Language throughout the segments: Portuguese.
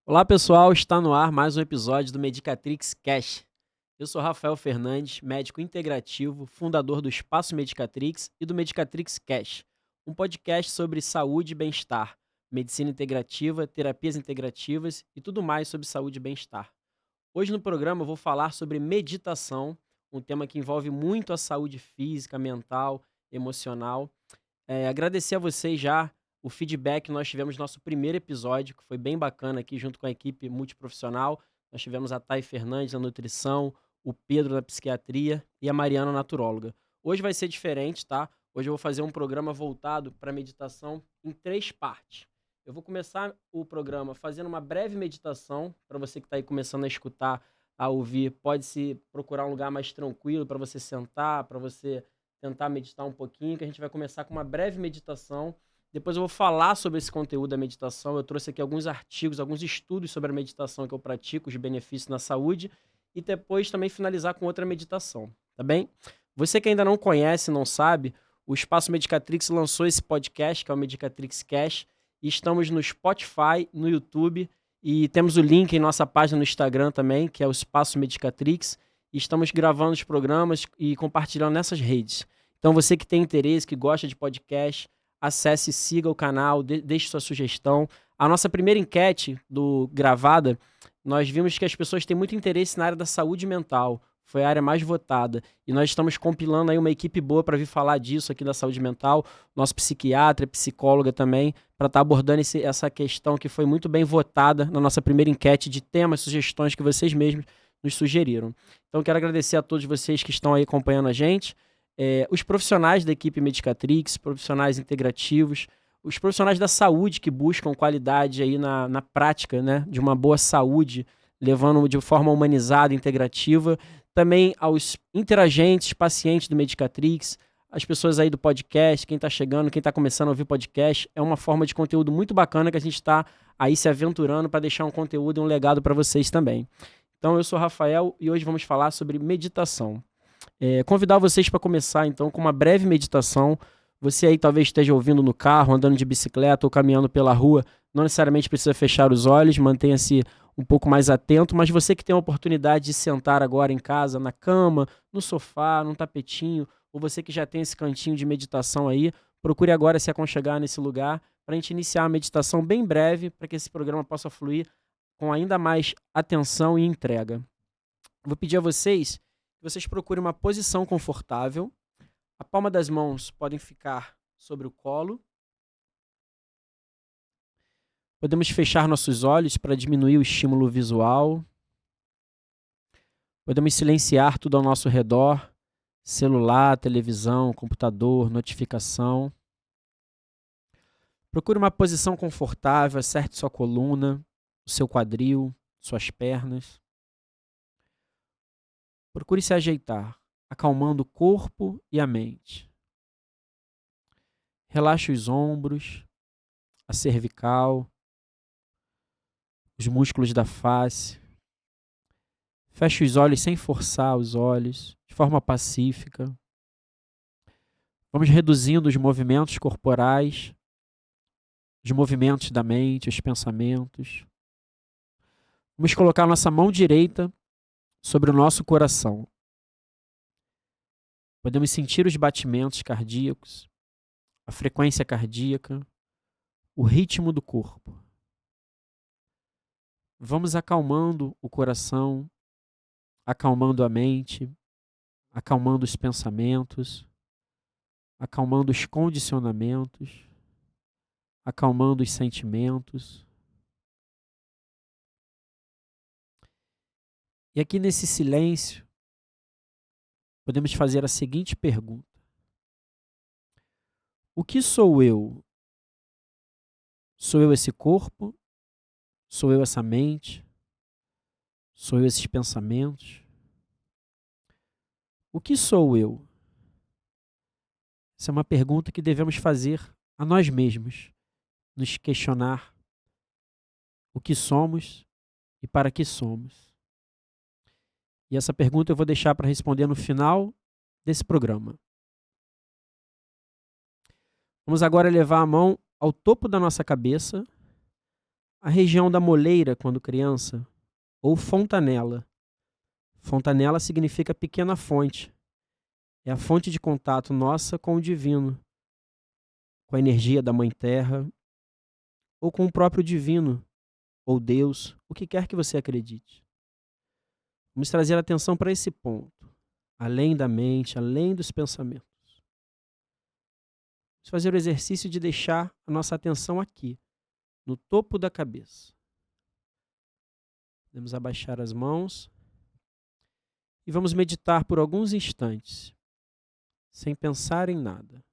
Olá pessoal, está no ar mais um episódio do Medicatrix Cash. Eu sou Rafael Fernandes, médico integrativo, fundador do Espaço Medicatrix e do Medicatrix Cash, um podcast sobre saúde e bem-estar, medicina integrativa, terapias integrativas e tudo mais sobre saúde e bem-estar. Hoje no programa eu vou falar sobre meditação, um tema que envolve muito a saúde física, mental, emocional. Agradecer a vocês já o feedback que nós tivemos no nosso primeiro episódio, que foi bem bacana aqui junto com a equipe multiprofissional. Nós tivemos a Thay Fernandes na nutrição, o Pedro na psiquiatria e a Mariana naturóloga. Hoje vai ser diferente, tá? Hoje eu vou fazer um programa voltado para meditação em 3 partes. Eu vou começar o programa fazendo uma breve meditação, para você que está aí começando a escutar, a ouvir, pode se procurar um lugar mais tranquilo para você sentar, para você tentar meditar um pouquinho, que a gente vai começar com uma breve meditação. Depois eu vou falar sobre esse conteúdo da meditação. Eu trouxe aqui alguns artigos, alguns estudos sobre a meditação que eu pratico, os benefícios na saúde, e depois também finalizar com outra meditação, tá bem? Você que ainda não conhece, não sabe, o Espaço Medicatrix lançou esse podcast, que é o Medicatrix Cash, e estamos no Spotify, no YouTube, e temos o link em nossa página no Instagram também, que é o Espaço Medicatrix, e estamos gravando os programas e compartilhando nessas redes. Então, você que tem interesse, que gosta de podcast, acesse e siga o canal, deixe sua sugestão. A nossa primeira enquete do gravada, nós vimos que as pessoas têm muito interesse na área da saúde mental. Foi a área mais votada. E nós estamos compilando aí uma equipe boa para vir falar disso aqui da saúde mental. Nosso psiquiatra, psicóloga também, para estar abordando essa questão que foi muito bem votada na nossa primeira enquete de temas, sugestões que vocês mesmos nos sugeriram. Então, quero agradecer a todos vocês que estão aí acompanhando a gente. Os profissionais da equipe Medicatrix, profissionais integrativos, os profissionais da saúde que buscam qualidade aí na prática, né, de uma boa saúde, levando de forma humanizada, integrativa, também aos interagentes, pacientes do Medicatrix, as pessoas aí do podcast, quem está chegando, quem está começando a ouvir podcast, é uma forma de conteúdo muito bacana que a gente está aí se aventurando para deixar um conteúdo e um legado para vocês também. Então, eu sou o Rafael e hoje vamos falar sobre meditação. Convidar vocês para começar, então, com uma breve meditação. Você aí talvez esteja ouvindo no carro, andando de bicicleta ou caminhando pela rua. Não necessariamente precisa fechar os olhos, mantenha-se um pouco mais atento. Mas você que tem a oportunidade de sentar agora em casa, na cama, no sofá, num tapetinho, ou você que já tem esse cantinho de meditação aí, procure agora se aconchegar nesse lugar para a gente iniciar a meditação bem breve, para que esse programa possa fluir com ainda mais atenção e entrega. Vou pedir a vocês que vocês procurem uma posição confortável. A palma das mãos podem ficar sobre o colo. Podemos fechar nossos olhos para diminuir o estímulo visual. Podemos silenciar tudo ao nosso redor: celular, televisão, computador, notificação. Procure uma posição confortável, acerte sua coluna, o seu quadril, suas pernas. Procure se ajeitar, acalmando o corpo e a mente. Relaxe os ombros, a cervical, os músculos da face. Feche os olhos sem forçar os olhos, de forma pacífica. Vamos reduzindo os movimentos corporais, os movimentos da mente, os pensamentos. Vamos colocar nossa mão direita sobre o nosso coração. Podemos sentir os batimentos cardíacos, a frequência cardíaca, o ritmo do corpo. Vamos acalmando o coração, acalmando a mente, acalmando os pensamentos, acalmando os condicionamentos, acalmando os sentimentos. E aqui nesse silêncio, podemos fazer a seguinte pergunta: o que sou eu? Sou eu esse corpo? Sou eu essa mente? Sou eu esses pensamentos? O que sou eu? Essa é uma pergunta que devemos fazer a nós mesmos, nos questionar o que somos e para que somos. E essa pergunta eu vou deixar para responder no final desse programa. Vamos agora levar a mão ao topo da nossa cabeça, a região da moleira quando criança? Ou fontanela? Fontanela significa pequena fonte. É a fonte de contato nossa com o divino, com a energia da Mãe Terra, ou com o próprio divino, ou Deus, o que quer que você acredite. Vamos trazer atenção para esse ponto, além da mente, além dos pensamentos. Vamos fazer o exercício de deixar a nossa atenção aqui, no topo da cabeça. Podemos abaixar as mãos e vamos meditar por alguns instantes, sem pensar em nada.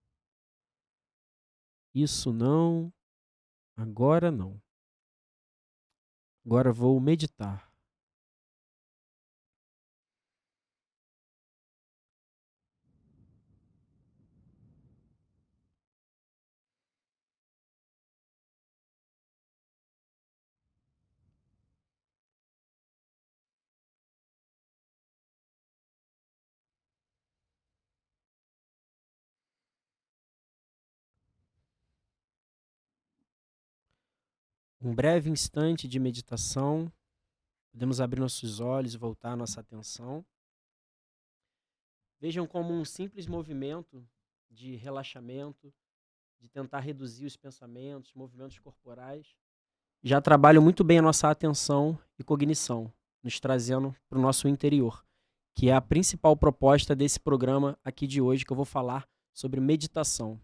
Isso não, agora não. Agora vou meditar. Um breve instante de meditação. Podemos abrir nossos olhos e voltar a nossa atenção. Vejam como um simples movimento de relaxamento, de tentar reduzir os pensamentos, movimentos corporais, já trabalham muito bem a nossa atenção e cognição, nos trazendo para o nosso interior, que é a principal proposta desse programa aqui de hoje, que eu vou falar sobre meditação.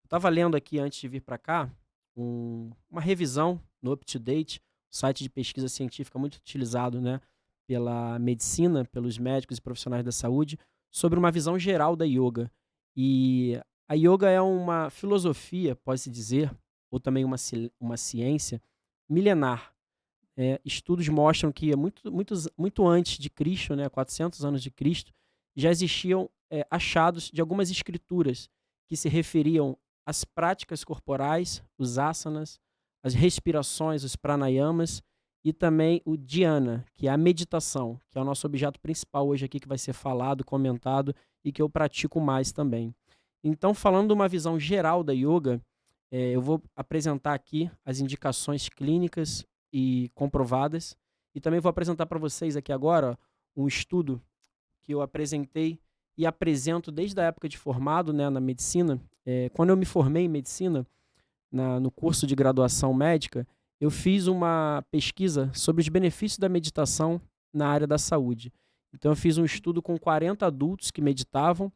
Eu estava lendo aqui, antes de vir para cá, uma revisão no UpToDate, site de pesquisa científica muito utilizado, né, pela medicina, pelos médicos e profissionais da saúde, sobre uma visão geral da yoga. E a yoga é uma filosofia, pode-se dizer, ou também uma ciência milenar. Estudos mostram que muito antes de Cristo, né, 400 anos de Cristo, já existiam achados de algumas escrituras que se referiam às práticas corporais, os asanas, as respirações, os pranayamas e também o dhyana, que é a meditação, que é o nosso objeto principal hoje aqui que vai ser falado, comentado e que eu pratico mais também. Então, falando de uma visão geral da yoga, eu vou apresentar aqui as indicações clínicas e comprovadas e também vou apresentar para vocês aqui agora um estudo que eu apresentei e apresento desde a época de formado, né, na medicina. Quando eu me formei em medicina, no curso de graduação médica, eu fiz uma pesquisa sobre os benefícios da meditação na área da saúde. Então, eu fiz um estudo com 40 adultos que meditavam.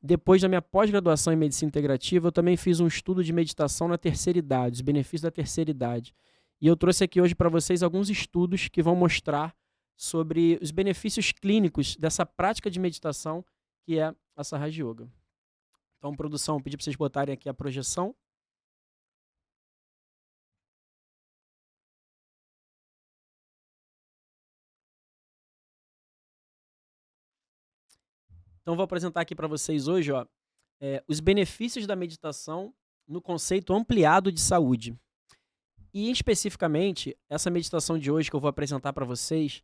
Depois da minha pós-graduação em medicina integrativa, eu também fiz um estudo de meditação na terceira idade, os benefícios da terceira idade. E eu trouxe aqui hoje para vocês alguns estudos que vão mostrar sobre os benefícios clínicos dessa prática de meditação que é a Sahaja Yoga. Então, produção, pedi para vocês botarem aqui a projeção. Então, vou apresentar aqui para vocês hoje os benefícios da meditação no conceito ampliado de saúde. E, especificamente, essa meditação de hoje que eu vou apresentar para vocês,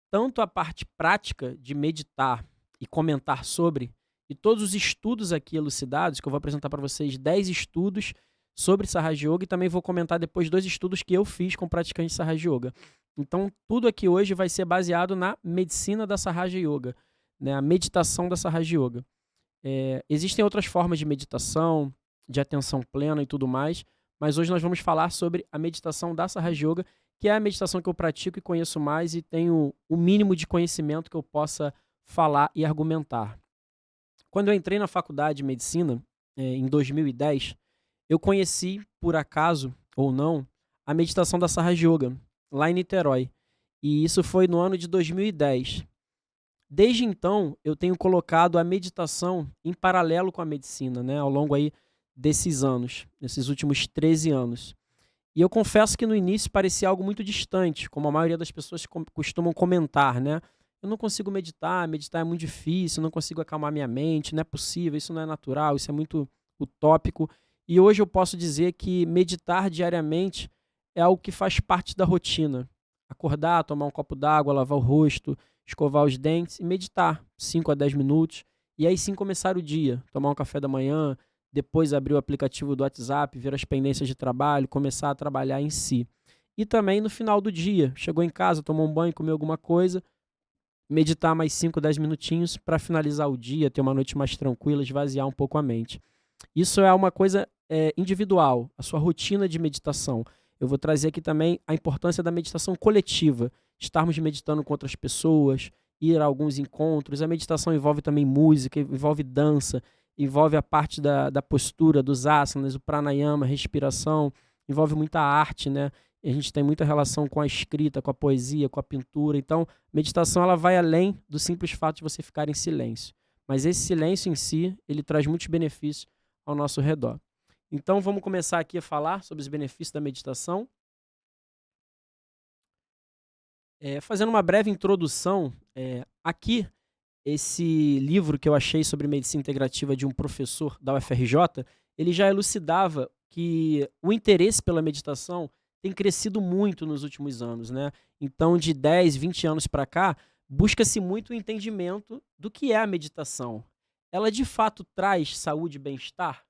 tanto a parte prática de meditar e comentar sobre, e todos os estudos aqui elucidados, que eu vou apresentar para vocês 10 estudos sobre Sahaja Yoga e também vou comentar depois 2 estudos que eu fiz com praticantes de Sahaja Yoga. Então, tudo aqui hoje vai ser baseado na medicina da Sahaja Yoga, né, a meditação da Sahaja Yoga. Existem outras formas de meditação, de atenção plena e tudo mais, mas hoje nós vamos falar sobre a meditação da Sahaja Yoga, que é a meditação que eu pratico e conheço mais e tenho o mínimo de conhecimento que eu possa falar e argumentar. Quando eu entrei na faculdade de medicina, em 2010, eu conheci, por acaso ou não, a meditação da Sahaja Yoga, lá em Niterói. E isso foi no ano de 2010. Desde então, eu tenho colocado a meditação em paralelo com a medicina, né, ao longo aí desses anos, desses últimos 13 anos. E eu confesso que no início parecia algo muito distante, como a maioria das pessoas costumam comentar, né? Eu não consigo meditar é muito difícil, eu não consigo acalmar minha mente, não é possível, isso não é natural, isso é muito utópico. E hoje eu posso dizer que meditar diariamente é algo que faz parte da rotina. Acordar, tomar um copo d'água, lavar o rosto, escovar os dentes e meditar 5 a 10 minutos. E aí sim começar o dia, tomar um café da manhã, depois abrir o aplicativo do WhatsApp, ver as pendências de trabalho, começar a trabalhar em si. E também no final do dia, chegou em casa, tomou um banho, comeu alguma coisa, meditar mais 5, 10 minutinhos para finalizar o dia, ter uma noite mais tranquila, esvaziar um pouco a mente. Isso é uma coisa individual, a sua rotina de meditação. Eu vou trazer aqui também a importância da meditação coletiva, estarmos meditando com outras pessoas, ir a alguns encontros. A meditação envolve também música, envolve dança, envolve a parte da postura, dos asanas, o pranayama, respiração, envolve muita arte, né? E a gente tem muita relação com a escrita, com a poesia, com a pintura. Então, meditação ela vai além do simples fato de você ficar em silêncio. Mas esse silêncio em si, ele traz muitos benefícios ao nosso redor. Então, vamos começar aqui a falar sobre os benefícios da meditação. Fazendo uma breve introdução, aqui, esse livro que eu achei sobre medicina integrativa de um professor da UFRJ, ele já elucidava que o interesse pela meditação tem crescido muito nos últimos anos, né? Então, de 10, 20 anos para cá, busca-se muito o entendimento do que é a meditação. Ela de fato traz saúde e bem-estar?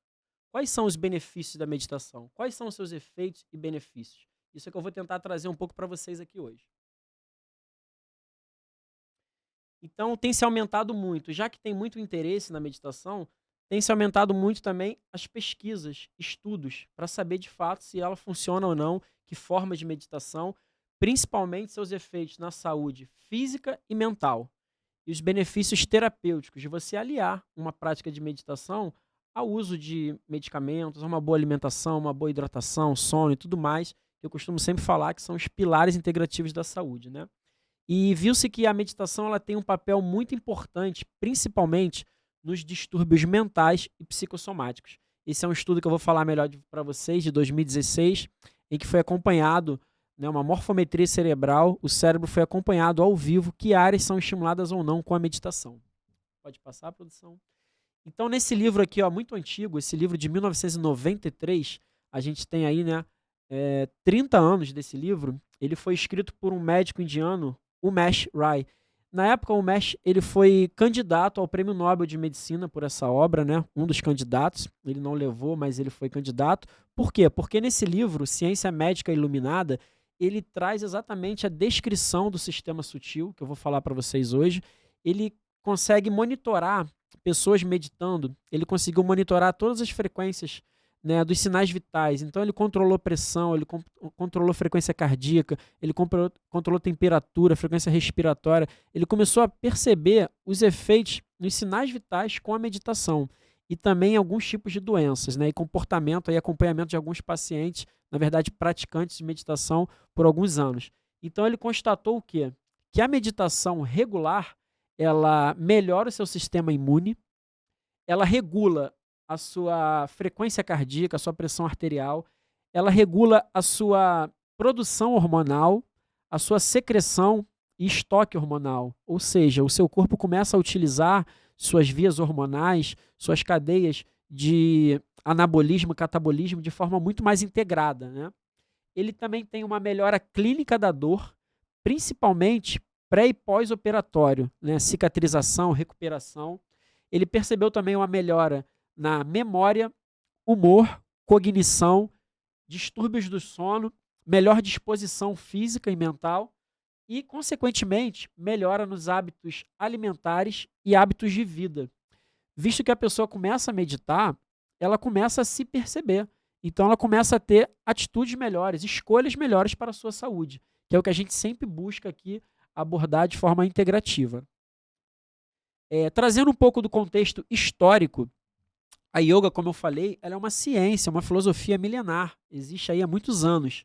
Quais são os benefícios da meditação? Quais são os seus efeitos e benefícios? Isso é que eu vou tentar trazer um pouco para vocês aqui hoje. Então, tem se aumentado muito. Já que tem muito interesse na meditação, tem se aumentado muito também as pesquisas, estudos, para saber de fato se ela funciona ou não, que formas de meditação, principalmente seus efeitos na saúde física e mental. E os benefícios terapêuticos de você aliar uma prática de meditação ao uso de medicamentos, a uma boa alimentação, uma boa hidratação, sono e tudo mais, que eu costumo sempre falar que são os pilares integrativos da saúde, né? E viu-se que a meditação ela tem um papel muito importante, principalmente nos distúrbios mentais e psicossomáticos. Esse é um estudo que eu vou falar melhor para vocês, de 2016, em que foi acompanhado, né, uma morfometria cerebral, o cérebro foi acompanhado ao vivo, que áreas são estimuladas ou não com a meditação. Pode passar, produção? Então, nesse livro aqui, ó, muito antigo, esse livro de 1993, a gente tem aí, né, 30 anos desse livro. Ele foi escrito por um médico indiano, Umesh Rai. Na época, o Umesh ele foi candidato ao Prêmio Nobel de Medicina por essa obra, né? Um dos candidatos. Ele não levou, mas ele foi candidato. Por quê? Porque nesse livro, Ciência Médica Iluminada, ele traz exatamente a descrição do sistema sutil, que eu vou falar para vocês hoje. Ele consegue monitorar pessoas meditando, ele conseguiu monitorar todas as frequências, né, dos sinais vitais. Então ele controlou pressão, ele controlou frequência cardíaca, ele controlou temperatura, frequência respiratória. Ele começou a perceber os efeitos nos sinais vitais com a meditação e também alguns tipos de doenças, né, e comportamento e acompanhamento de alguns pacientes, na verdade praticantes de meditação por alguns anos. Então ele constatou o quê? Que a meditação regular ela melhora o seu sistema imune, ela regula a sua frequência cardíaca, a sua pressão arterial, ela regula a sua produção hormonal, a sua secreção e estoque hormonal. Ou seja, o seu corpo começa a utilizar suas vias hormonais, suas cadeias de anabolismo, catabolismo de forma muito mais integrada, né? Ele também tem uma melhora clínica da dor, principalmente pré e pós-operatório, né? Cicatrização, recuperação. Ele percebeu também uma melhora na memória, humor, cognição, distúrbios do sono, melhor disposição física e mental e, consequentemente, melhora nos hábitos alimentares e hábitos de vida. Visto que a pessoa começa a meditar, ela começa a se perceber. Então, ela começa a ter atitudes melhores, escolhas melhores para a sua saúde, que é o que a gente sempre busca aqui abordar de forma integrativa. Trazendo um pouco do contexto histórico, a yoga, como eu falei, ela é uma ciência, uma filosofia milenar, existe aí há muitos anos.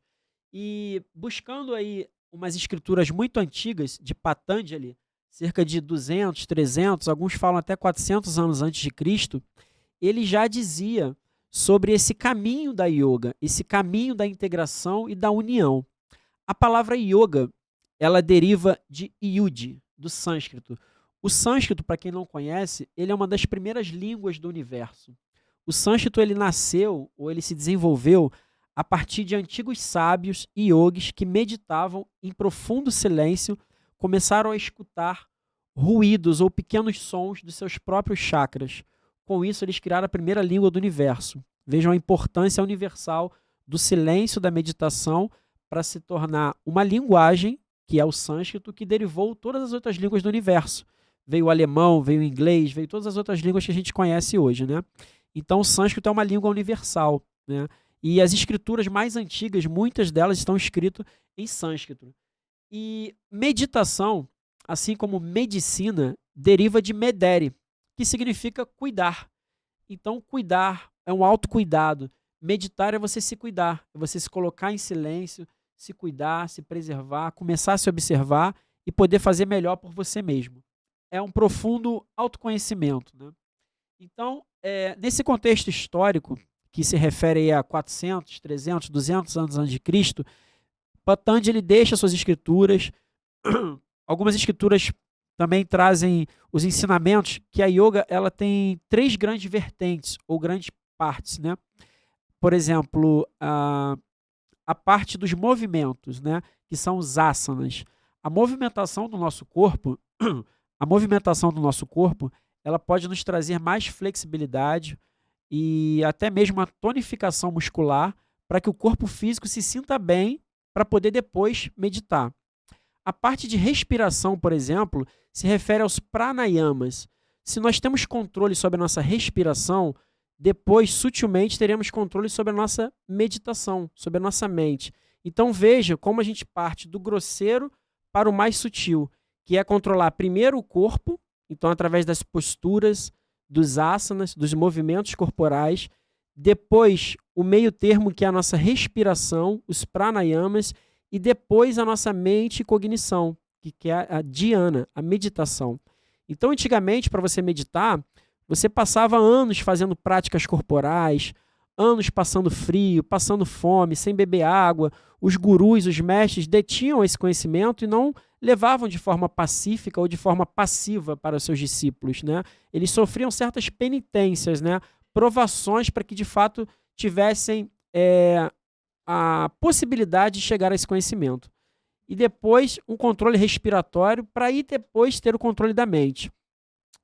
E buscando aí umas escrituras muito antigas de Patanjali, cerca de 200, 300, alguns falam até 400 anos antes de Cristo, ele já dizia sobre esse caminho da yoga, esse caminho da integração e da união. A palavra yoga, ela deriva de yud, do sânscrito. O sânscrito, para quem não conhece, ele é uma das primeiras línguas do universo. O sânscrito ele nasceu, ou ele se desenvolveu, a partir de antigos sábios e yogis que meditavam em profundo silêncio, começaram a escutar ruídos ou pequenos sons dos seus próprios chakras. Com isso, eles criaram a primeira língua do universo. Vejam a importância universal do silêncio da meditação para se tornar uma linguagem, que é o sânscrito, que derivou todas as outras línguas do universo. Veio o alemão, veio o inglês, veio todas as outras línguas que a gente conhece hoje, né? Então, o sânscrito é uma língua universal, né? E as escrituras mais antigas, muitas delas estão escritas em sânscrito. E meditação, assim como medicina, deriva de medere, que significa cuidar. Então, cuidar é um autocuidado. Meditar é você se cuidar, é você se colocar em silêncio, se cuidar, se preservar, começar a se observar e poder fazer melhor por você mesmo. É um profundo autoconhecimento, né? Então, nesse contexto histórico, que se refere aí a 400, 300, 200 anos antes de Cristo, Patanjali deixa suas escrituras. Algumas escrituras também trazem os ensinamentos que a yoga ela tem três grandes vertentes ou grandes partes, né? Por exemplo, a parte dos movimentos, né? Que são os asanas. A movimentação do nosso corpo, a movimentação do nosso corpo, ela pode nos trazer mais flexibilidade e até mesmo uma tonificação muscular para que o corpo físico se sinta bem para poder depois meditar. A parte de respiração, por exemplo, se refere aos pranayamas. Se nós temos controle sobre a nossa respiração, depois, sutilmente, teremos controle sobre a nossa meditação, sobre a nossa mente. Então, veja como a gente parte do grosseiro para o mais sutil, que é controlar primeiro o corpo, então, através das posturas, dos asanas, dos movimentos corporais, depois o meio termo, que é a nossa respiração, os pranayamas, e depois a nossa mente e cognição, que é a dhyana, a meditação. Então, antigamente, para você meditar, você passava anos fazendo práticas corporais, anos passando frio, passando fome, sem beber água. Os gurus, os mestres, detinham esse conhecimento e não levavam de forma pacífica ou de forma passiva para os seus discípulos, né? Eles sofriam certas penitências, né? Provações para que, de fato, tivessem a possibilidade de chegar a esse conhecimento. E depois, um controle respiratório para aí depois ter o controle da mente.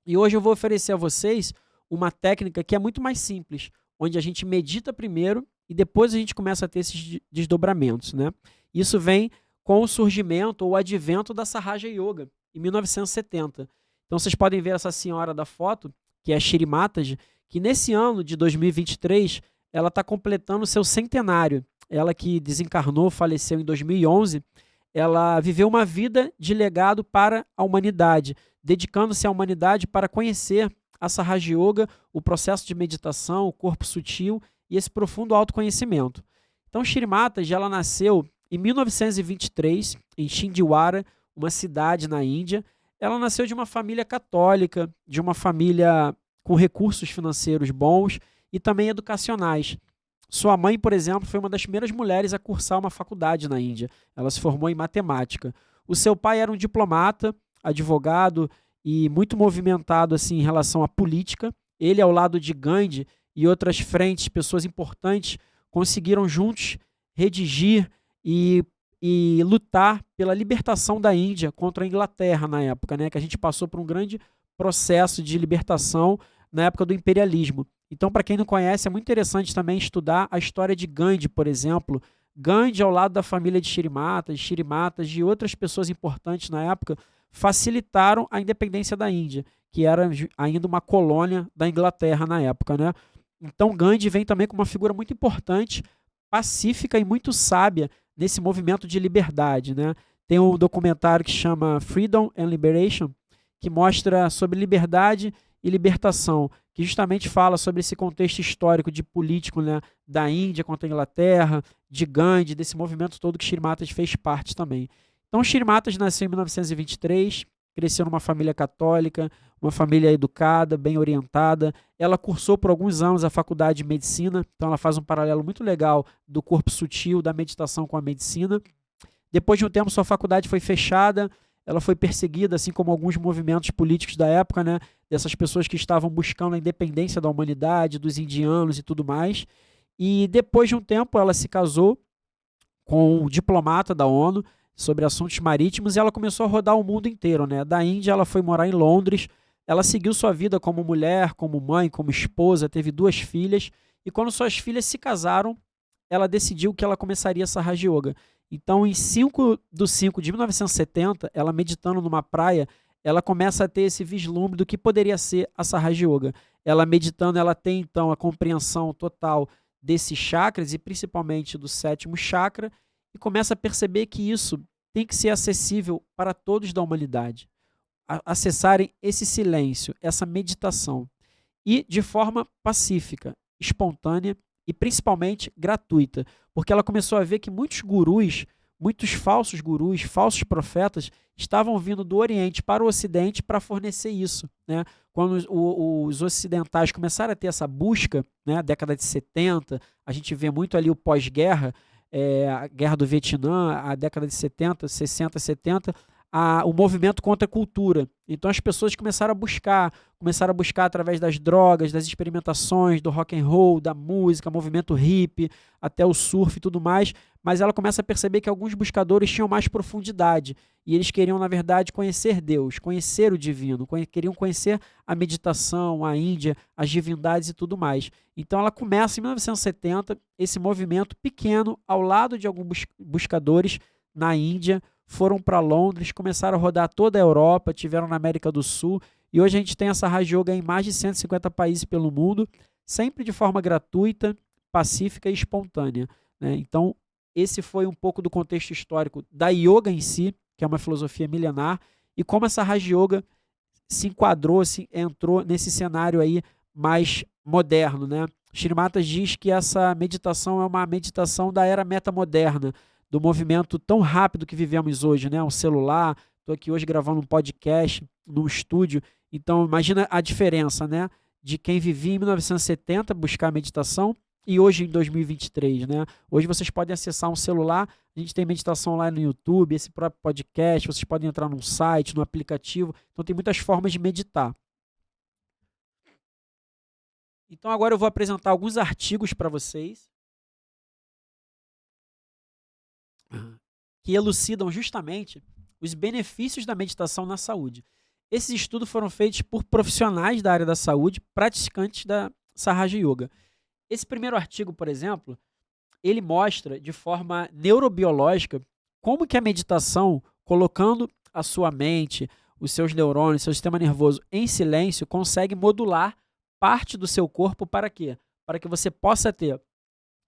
E hoje eu vou oferecer a vocês uma técnica que é muito mais simples, onde a gente medita primeiro e depois a gente começa a ter esses desdobramentos, né? Isso vem com o surgimento ou o advento da Sahaja Yoga, em 1970. Então vocês podem ver essa senhora da foto, que é a Shri Mataji, que nesse ano de 2023 ela está completando o seu centenário. Ela que desencarnou, faleceu em 2011, ela viveu uma vida de legado para a humanidade, dedicando-se à humanidade para conhecer a Sahaja Yoga, o processo de meditação, o corpo sutil e esse profundo autoconhecimento. Então, Shri Mataji, ela nasceu em 1923, em Chindwara, uma cidade na Índia. Ela nasceu de uma família católica, de uma família com recursos financeiros bons e também educacionais. Sua mãe, por exemplo, foi uma das primeiras mulheres a cursar uma faculdade na Índia. Ela se formou em matemática. O seu pai era um diplomata, advogado e muito movimentado assim, em relação à política. Ele, ao lado de Gandhi e outras frentes, pessoas importantes, conseguiram juntos redigir e lutar pela libertação da Índia contra a Inglaterra na época, né? Que a gente passou por um grande processo de libertação na época do imperialismo. Então, para quem não conhece, é muito interessante também estudar a história de Gandhi, por exemplo. Gandhi, ao lado da família de Shri Mataji e outras pessoas importantes na época, facilitaram a independência da Índia, que era ainda uma colônia da Inglaterra na época, né? Então, Gandhi vem também como uma figura muito importante, pacífica e muito sábia nesse movimento de liberdade, né? Tem um documentário que chama Freedom and Liberation, que mostra sobre liberdade e libertação, que justamente fala sobre esse contexto histórico de político, né, da Índia contra a Inglaterra, de Gandhi, desse movimento todo que Shri Mataji fez parte também. Então, Shri Mataji nasceu em 1923, cresceu numa família católica, uma família educada, bem orientada. Ela cursou por alguns anos a faculdade de medicina, então ela faz um paralelo muito legal do corpo sutil, da meditação com a medicina. Depois de um tempo, sua faculdade foi fechada, ela foi perseguida, assim como alguns movimentos políticos da época, né, dessas pessoas que estavam buscando a independência da humanidade, dos indianos e tudo mais. E depois de um tempo, ela se casou com um diplomata da ONU sobre assuntos marítimos e ela começou a rodar o mundo inteiro, né? Da Índia, ela foi morar em Londres. Ela seguiu sua vida como mulher, como mãe, como esposa, teve 2 filhas. E quando suas filhas se casaram, ela decidiu que ela começaria essa Sahaja Yoga. Então, em 5/5 de 1970, ela meditando numa praia, ela começa a ter esse vislumbre do que poderia ser a Sahaja Yoga. Ela meditando, ela tem então a compreensão total desses chakras e principalmente do sétimo chakra e começa a perceber que isso tem que ser acessível para todos da humanidade. Acessarem esse silêncio, essa meditação e de forma pacífica, espontânea e principalmente gratuita, porque ela começou a ver que muitos gurus, muitos falsos gurus, falsos profetas estavam vindo do Oriente para o Ocidente para fornecer isso, né? Quando os ocidentais começaram a ter essa busca, né, década de 70, a gente vê muito ali o pós-guerra, a guerra do Vietnã, a década de 70, 60, 70, o movimento contra a cultura. Então as pessoas começaram a buscar através das drogas, das experimentações, do rock and roll, da música, movimento hippie, até o surf e tudo mais, mas ela começa a perceber que alguns buscadores tinham mais profundidade e eles queriam, na verdade, conhecer Deus, conhecer o divino, queriam conhecer a meditação, a Índia, as divindades e tudo mais. Então ela começa em 1970 esse movimento pequeno ao lado de alguns buscadores na Índia, foram para Londres, começaram a rodar toda a Europa, tiveram na América do Sul, e hoje a gente tem essa Raja Yoga em mais de 150 países pelo mundo, sempre de forma gratuita, pacífica e espontânea, né? Então, esse foi um pouco do contexto histórico da yoga em si, que é uma filosofia milenar, e como essa Raja Yoga se enquadrou, entrou nesse cenário aí mais moderno, né? Shrimatas diz que essa meditação é uma meditação da era metamoderna, do movimento tão rápido que vivemos hoje, né? Um celular, estou aqui hoje gravando um podcast num estúdio, então imagina a diferença, né? De quem vivia em 1970 buscar a meditação e hoje em 2023, né? Hoje vocês podem acessar um celular, a gente tem meditação lá no YouTube, esse próprio podcast, vocês podem entrar num site, no aplicativo, então tem muitas formas de meditar. Então agora eu vou apresentar alguns artigos para vocês que elucidam justamente os benefícios da meditação na saúde. Esses estudos foram feitos por profissionais da área da saúde, praticantes da Sahaja Yoga. Esse primeiro artigo, por exemplo, ele mostra de forma neurobiológica como que a meditação, colocando a sua mente, os seus neurônios, seu sistema nervoso em silêncio, consegue modular parte do seu corpo para quê? Para que você possa ter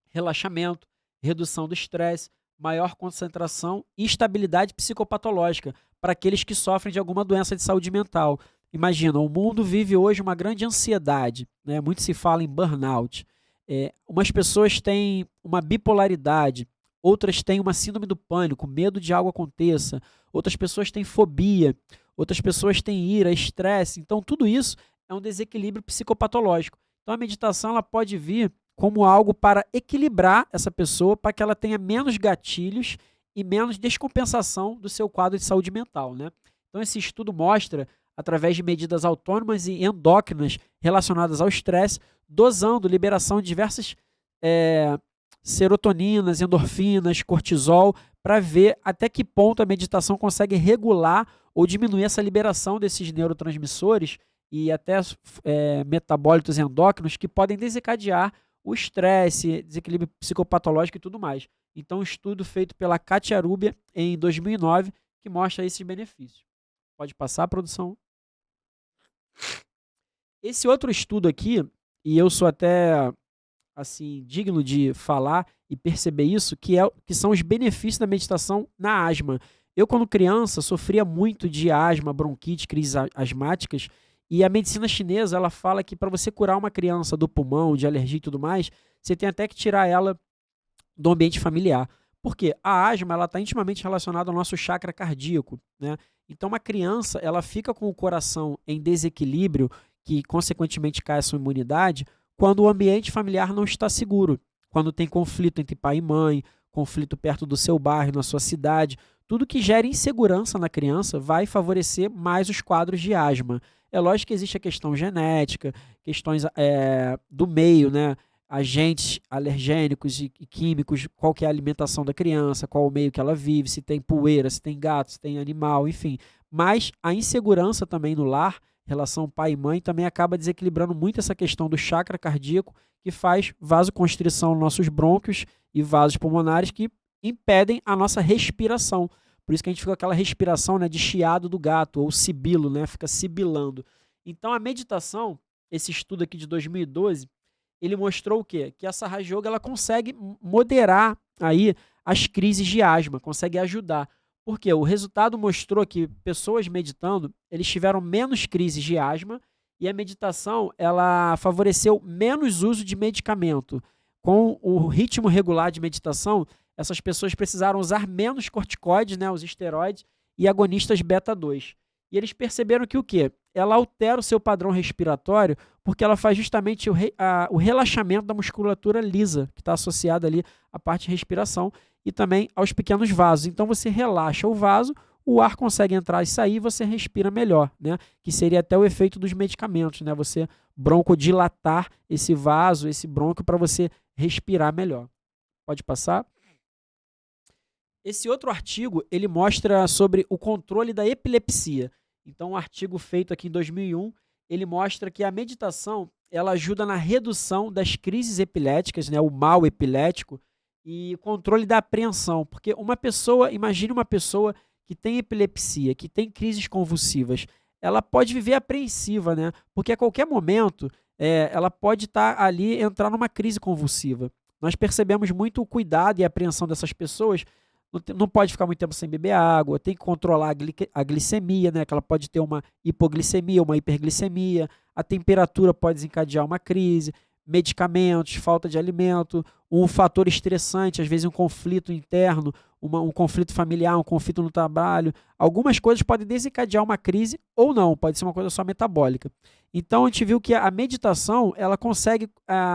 relaxamento, redução do estresse, maior concentração e estabilidade psicopatológica para aqueles que sofrem de alguma doença de saúde mental. Imagina, o mundo vive hoje uma grande ansiedade, né? Muito se fala em burnout. Umas pessoas têm uma bipolaridade, outras têm uma síndrome do pânico, medo de algo aconteça, outras pessoas têm fobia, outras pessoas têm ira, estresse. Então, tudo isso é um desequilíbrio psicopatológico. Então, a meditação ela pode vir como algo para equilibrar essa pessoa, para que ela tenha menos gatilhos e menos descompensação do seu quadro de saúde mental, né? Então, esse estudo mostra, através de medidas autônomas e endócrinas relacionadas ao estresse, dosando liberação de diversas serotoninas, endorfinas, cortisol, para ver até que ponto a meditação consegue regular ou diminuir essa liberação desses neurotransmissores e até metabólitos endócrinos que podem desencadear o estresse, desequilíbrio psicopatológico e tudo mais. Então, um estudo feito pela Katia Rubia em 2009 que mostra esses benefícios. Pode passar, produção? Esse outro estudo aqui, e eu sou até assim digno de falar e perceber isso, que são os benefícios da meditação na asma. Eu, quando criança, sofria muito de asma, bronquite, crises asmáticas, e a medicina chinesa, ela fala que para você curar uma criança do pulmão, de alergia e tudo mais, você tem até que tirar ela do ambiente familiar. Por quê? A asma está intimamente relacionada ao nosso chakra cardíaco, né? Então, uma criança, ela fica com o coração em desequilíbrio, que consequentemente cai a sua imunidade, quando o ambiente familiar não está seguro, quando tem conflito entre pai e mãe, conflito perto do seu bairro, na sua cidade, tudo que gera insegurança na criança vai favorecer mais os quadros de asma. É lógico que existe a questão genética, questões do meio, né? Agentes alergênicos e químicos, qual que é a alimentação da criança, qual o meio que ela vive, se tem poeira, se tem gato, se tem animal, enfim. Mas a insegurança também no lar, relação pai e mãe, também acaba desequilibrando muito essa questão do chakra cardíaco, que faz vasoconstrição nos nossos brônquios e vasos pulmonares, que impedem a nossa respiração. Por isso que a gente fica com aquela respiração, né, de chiado do gato, ou sibilo, né, fica sibilando. Então a meditação, esse estudo aqui de 2012, ele mostrou o quê? Que essa Raja Yoga ela consegue moderar aí as crises de asma, consegue ajudar. Por quê? O resultado mostrou que pessoas meditando, eles tiveram menos crises de asma e a meditação ela favoreceu menos uso de medicamento. Com o ritmo regular de meditação, essas pessoas precisaram usar menos corticoides, né, os esteroides, e agonistas beta-2. E eles perceberam que o quê? Ela altera o seu padrão respiratório porque ela faz justamente o relaxamento da musculatura lisa, que está associada ali à parte de respiração e também aos pequenos vasos. Então você relaxa o vaso, o ar consegue entrar e sair e você respira melhor, né? Que seria até o efeito dos medicamentos, né? Você broncodilatar esse vaso, esse brônquio para você respirar melhor. Pode passar? Esse outro artigo, ele mostra sobre o controle da epilepsia. Então, um artigo feito aqui em 2001, ele mostra que a meditação, ela ajuda na redução das crises epiléticas, né, o mal epilético, e controle da apreensão. Porque imagine uma pessoa que tem epilepsia, que tem crises convulsivas, ela pode viver apreensiva, né? Porque a qualquer momento, ela pode estar ali, entrar numa crise convulsiva. Nós percebemos muito o cuidado e a apreensão dessas pessoas. Não pode ficar muito tempo sem beber água, tem que controlar a glicemia, né? Que ela pode ter uma hipoglicemia, uma hiperglicemia, a temperatura pode desencadear uma crise, medicamentos, falta de alimento, um fator estressante, às vezes um conflito interno, um conflito familiar, um conflito no trabalho. Algumas coisas podem desencadear uma crise ou não, pode ser uma coisa só metabólica. Então a gente viu que a meditação ela consegue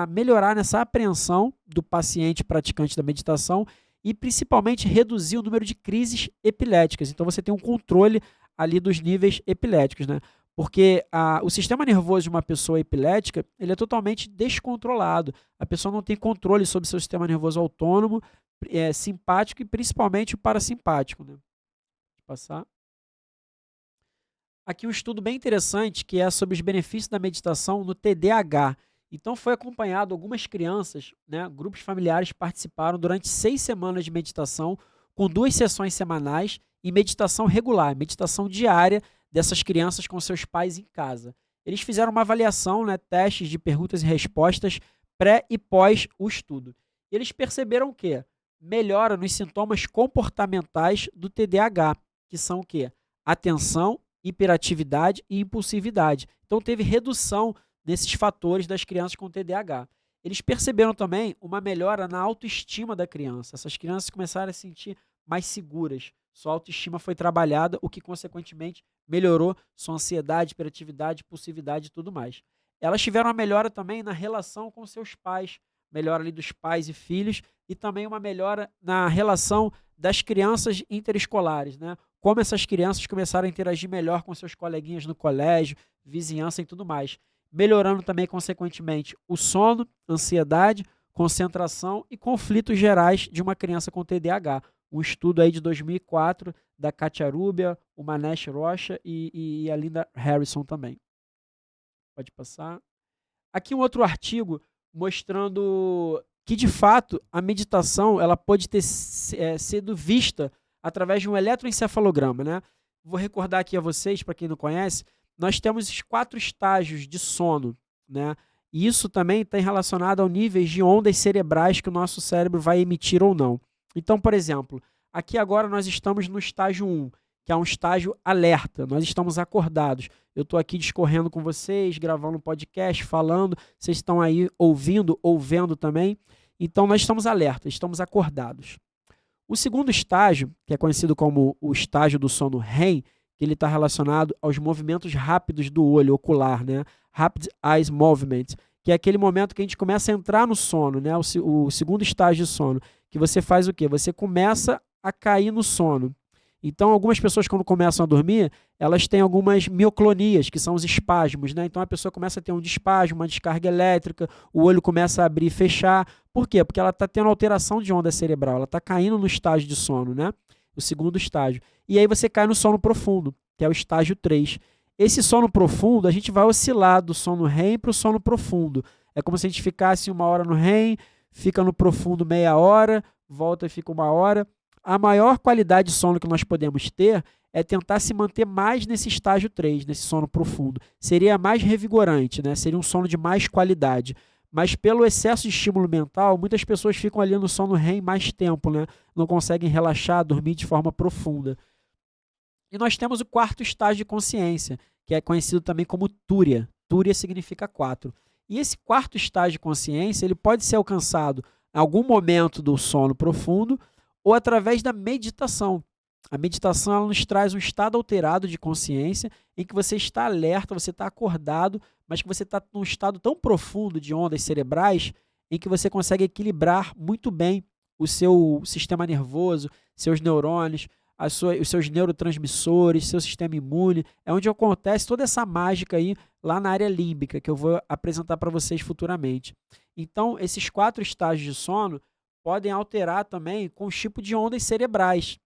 melhorar nessa apreensão do paciente praticante da meditação e principalmente reduzir o número de crises epiléticas. Então você tem um controle ali dos níveis epiléticos, né? Porque o sistema nervoso de uma pessoa epilética ele é totalmente descontrolado. A pessoa não tem controle sobre seu sistema nervoso autônomo, simpático e principalmente o parasimpático, né? Vou passar. Aqui um estudo bem interessante que é sobre os benefícios da meditação no TDAH. Então foi acompanhado algumas crianças, né, grupos familiares participaram durante 6 semanas de meditação, com 2 sessões semanais e meditação regular, meditação diária dessas crianças com seus pais em casa. Eles fizeram uma avaliação, né, testes de perguntas e respostas pré e pós o estudo. Eles perceberam que melhora nos sintomas comportamentais do TDAH, que são o quê? Atenção, hiperatividade e impulsividade. Então teve redução desses fatores das crianças com TDAH. Eles perceberam também uma melhora na autoestima da criança. Essas crianças começaram a se sentir mais seguras. Sua autoestima foi trabalhada, o que consequentemente melhorou sua ansiedade, hiperatividade, impulsividade e tudo mais. Elas tiveram uma melhora também na relação com seus pais, melhora ali dos pais e filhos, e também uma melhora na relação das crianças interescolares, né? Como essas crianças começaram a interagir melhor com seus coleguinhas no colégio, vizinhança e tudo mais. Melhorando também, consequentemente, o sono, ansiedade, concentração e conflitos gerais de uma criança com TDAH. Um estudo aí de 2004 da Katia Rubia, o Manesh Rocha e a Linda Harrison também. Pode passar. Aqui um outro artigo mostrando que, de fato, a meditação ela pode ter sido vista através de um eletroencefalograma, né? Vou recordar aqui a vocês, para quem não conhece, nós temos esses 4 estágios de sono, né? E isso também está relacionado ao níveis de ondas cerebrais que o nosso cérebro vai emitir ou não. Então, por exemplo, aqui agora nós estamos no estágio 1, que é um estágio alerta, nós estamos acordados. Eu estou aqui discorrendo com vocês, gravando um podcast, falando, vocês estão aí ouvindo ou vendo também. Então, nós estamos alertas, estamos acordados. O segundo estágio, que é conhecido como o estágio do sono REM, que ele está relacionado aos movimentos rápidos do olho ocular, né? Rapid Eye Movement, que é aquele momento que a gente começa a entrar no sono, né? O segundo estágio de sono, que você faz o quê? Você começa a cair no sono. Então, algumas pessoas, quando começam a dormir, elas têm algumas mioclonias, que são os espasmos, né? Então, a pessoa começa a ter um espasmo, uma descarga elétrica, o olho começa a abrir e fechar. Por quê? Porque ela está tendo alteração de onda cerebral, ela está caindo no estágio de sono, né? O segundo estágio. E aí você cai no sono profundo, que é o estágio 3. Esse sono profundo, a gente vai oscilar do sono REM para o sono profundo. É como se a gente ficasse 1 hora no REM, fica no profundo meia hora, volta e fica 1 hora. A maior qualidade de sono que nós podemos ter é tentar se manter mais nesse estágio 3, nesse sono profundo. Seria mais revigorante, né? Seria um sono de mais qualidade. Mas pelo excesso de estímulo mental, muitas pessoas ficam ali no sono REM mais tempo, né? Não conseguem relaxar, dormir de forma profunda. E nós temos o 4º estágio de consciência, que é conhecido também como Túria. Túria significa 4. E esse 4º estágio de consciência, ele pode ser alcançado em algum momento do sono profundo ou através da meditação. A meditação ela nos traz um estado alterado de consciência em que você está alerta, você está acordado, mas que você está num estado tão profundo de ondas cerebrais em que você consegue equilibrar muito bem o seu sistema nervoso, seus neurônios, os seus neurotransmissores, seu sistema imune. É onde acontece toda essa mágica aí lá na área límbica, que eu vou apresentar para vocês futuramente. Então, esses 4 estágios de sono podem alterar também com o tipo de ondas cerebrais.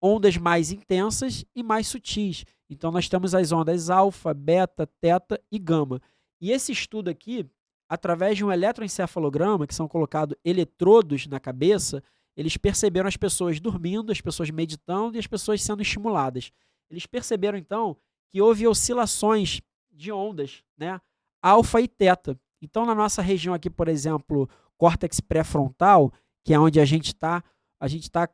Ondas mais intensas e mais sutis. Então, nós temos as ondas alfa, beta, teta e gama. E esse estudo aqui, através de um eletroencefalograma, que são colocados eletrodos na cabeça, eles perceberam as pessoas dormindo, as pessoas meditando e as pessoas sendo estimuladas. Eles perceberam, então, que houve oscilações de ondas, né? Alfa e teta. Então, na nossa região aqui, por exemplo, córtex pré-frontal, que é onde a gente tá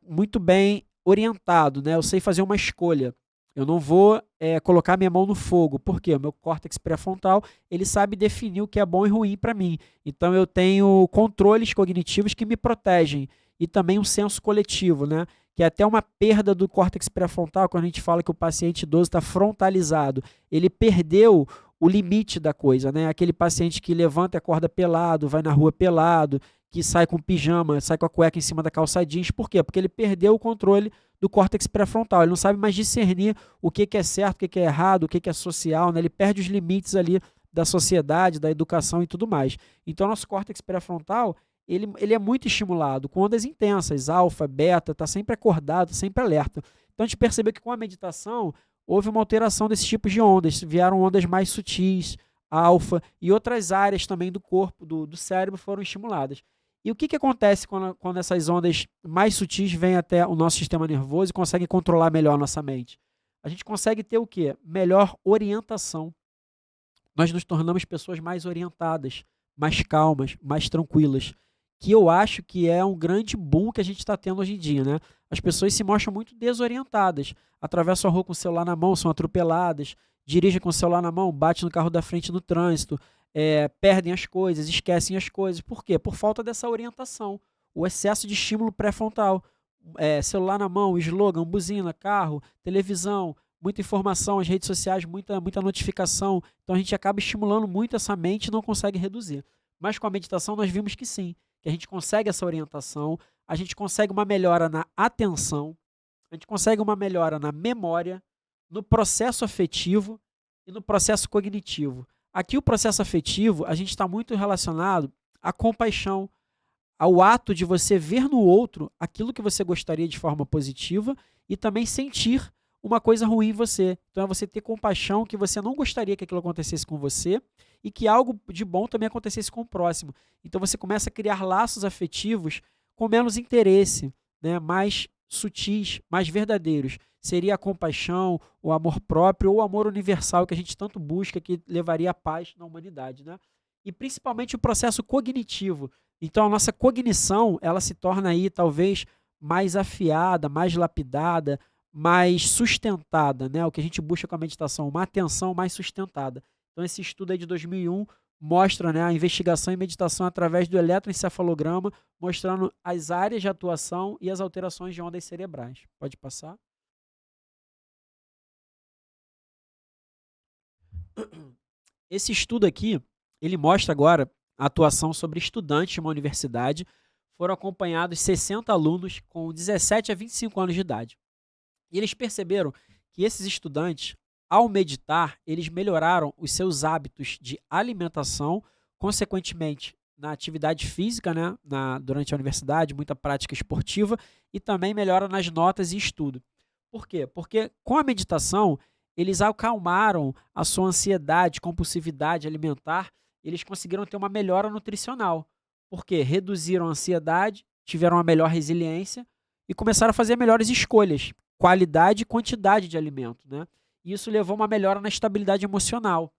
muito bem orientado, né? Eu sei fazer uma escolha. Eu não vou colocar minha mão no fogo. Por quê? O meu córtex pré-frontal, ele sabe definir o que é bom e ruim para mim. Então, eu tenho controles cognitivos que me protegem. E também um senso coletivo, né? Que é até uma perda do córtex pré-frontal, quando a gente fala que o paciente idoso está frontalizado. Ele perdeu o limite da coisa, né? Aquele paciente que levanta e acorda pelado, vai na rua pelado, que sai com pijama, sai com a cueca em cima da calça jeans. Por quê? Porque ele perdeu o controle do córtex pré-frontal. Ele não sabe mais discernir o que é certo, o que é errado, o que é social, né? Ele perde os limites ali da sociedade, da educação e tudo mais. Então, nosso córtex pré-frontal, ele é muito estimulado, com ondas intensas, alfa, beta, está sempre acordado, sempre alerta. Então, a gente percebeu que com a meditação, houve uma alteração desses tipos de ondas, vieram ondas mais sutis, alfa, e outras áreas também do corpo, do cérebro foram estimuladas. E o que acontece quando essas ondas mais sutis vêm até o nosso sistema nervoso e conseguem controlar melhor a nossa mente? A gente consegue ter o quê? Melhor orientação. Nós nos tornamos pessoas mais orientadas, mais calmas, mais tranquilas, que eu acho que é um grande boom que a gente está tendo hoje em dia, né? As pessoas se mostram muito desorientadas, atravessam a rua com o celular na mão, são atropeladas, dirigem com o celular na mão, batem no carro da frente no trânsito, perdem as coisas, esquecem as coisas. Por quê? Por falta dessa orientação, o excesso de estímulo pré-frontal. Celular na mão, slogan, buzina, carro, televisão, muita informação, as redes sociais, muita notificação. Então a gente acaba estimulando muito essa mente e não consegue reduzir. Mas com a meditação nós vimos que sim, que a gente consegue essa orientação, a gente consegue uma melhora na atenção, a gente consegue uma melhora na memória, no processo afetivo e no processo cognitivo. Aqui o processo afetivo, a gente está muito relacionado à compaixão, ao ato de você ver no outro aquilo que você gostaria de forma positiva e também sentir uma coisa ruim em você. Então é você ter compaixão que você não gostaria que aquilo acontecesse com você e que algo de bom também acontecesse com o próximo. Então você começa a criar laços afetivos com menos interesse, né? Mais sutis, mais verdadeiros. Seria a compaixão, o amor próprio ou o amor universal que a gente tanto busca, que levaria a paz na humanidade, né? E principalmente o processo cognitivo. Então a nossa cognição, ela se torna aí talvez mais afiada, mais lapidada, mais sustentada, né? O que a gente busca com a meditação, uma atenção mais sustentada. Então esse estudo aí de 2001 mostra, né, a investigação em meditação através do eletroencefalograma, mostrando as áreas de atuação e as alterações de ondas cerebrais. Pode passar? Esse estudo aqui, ele mostra agora a atuação sobre estudantes de uma universidade. Foram acompanhados 60 alunos com 17 a 25 anos de idade. E eles perceberam que esses estudantes, ao meditar, eles melhoraram os seus hábitos de alimentação, consequentemente na atividade física, né, durante a universidade, muita prática esportiva, e também melhora nas notas e estudo. Por quê? Porque com a meditação, eles acalmaram a sua ansiedade, compulsividade alimentar, eles conseguiram ter uma melhora nutricional. Por quê? Reduziram a ansiedade, tiveram uma melhor resiliência e começaram a fazer melhores escolhas, qualidade e quantidade de alimento, né? Isso levou a uma melhora na estabilidade emocional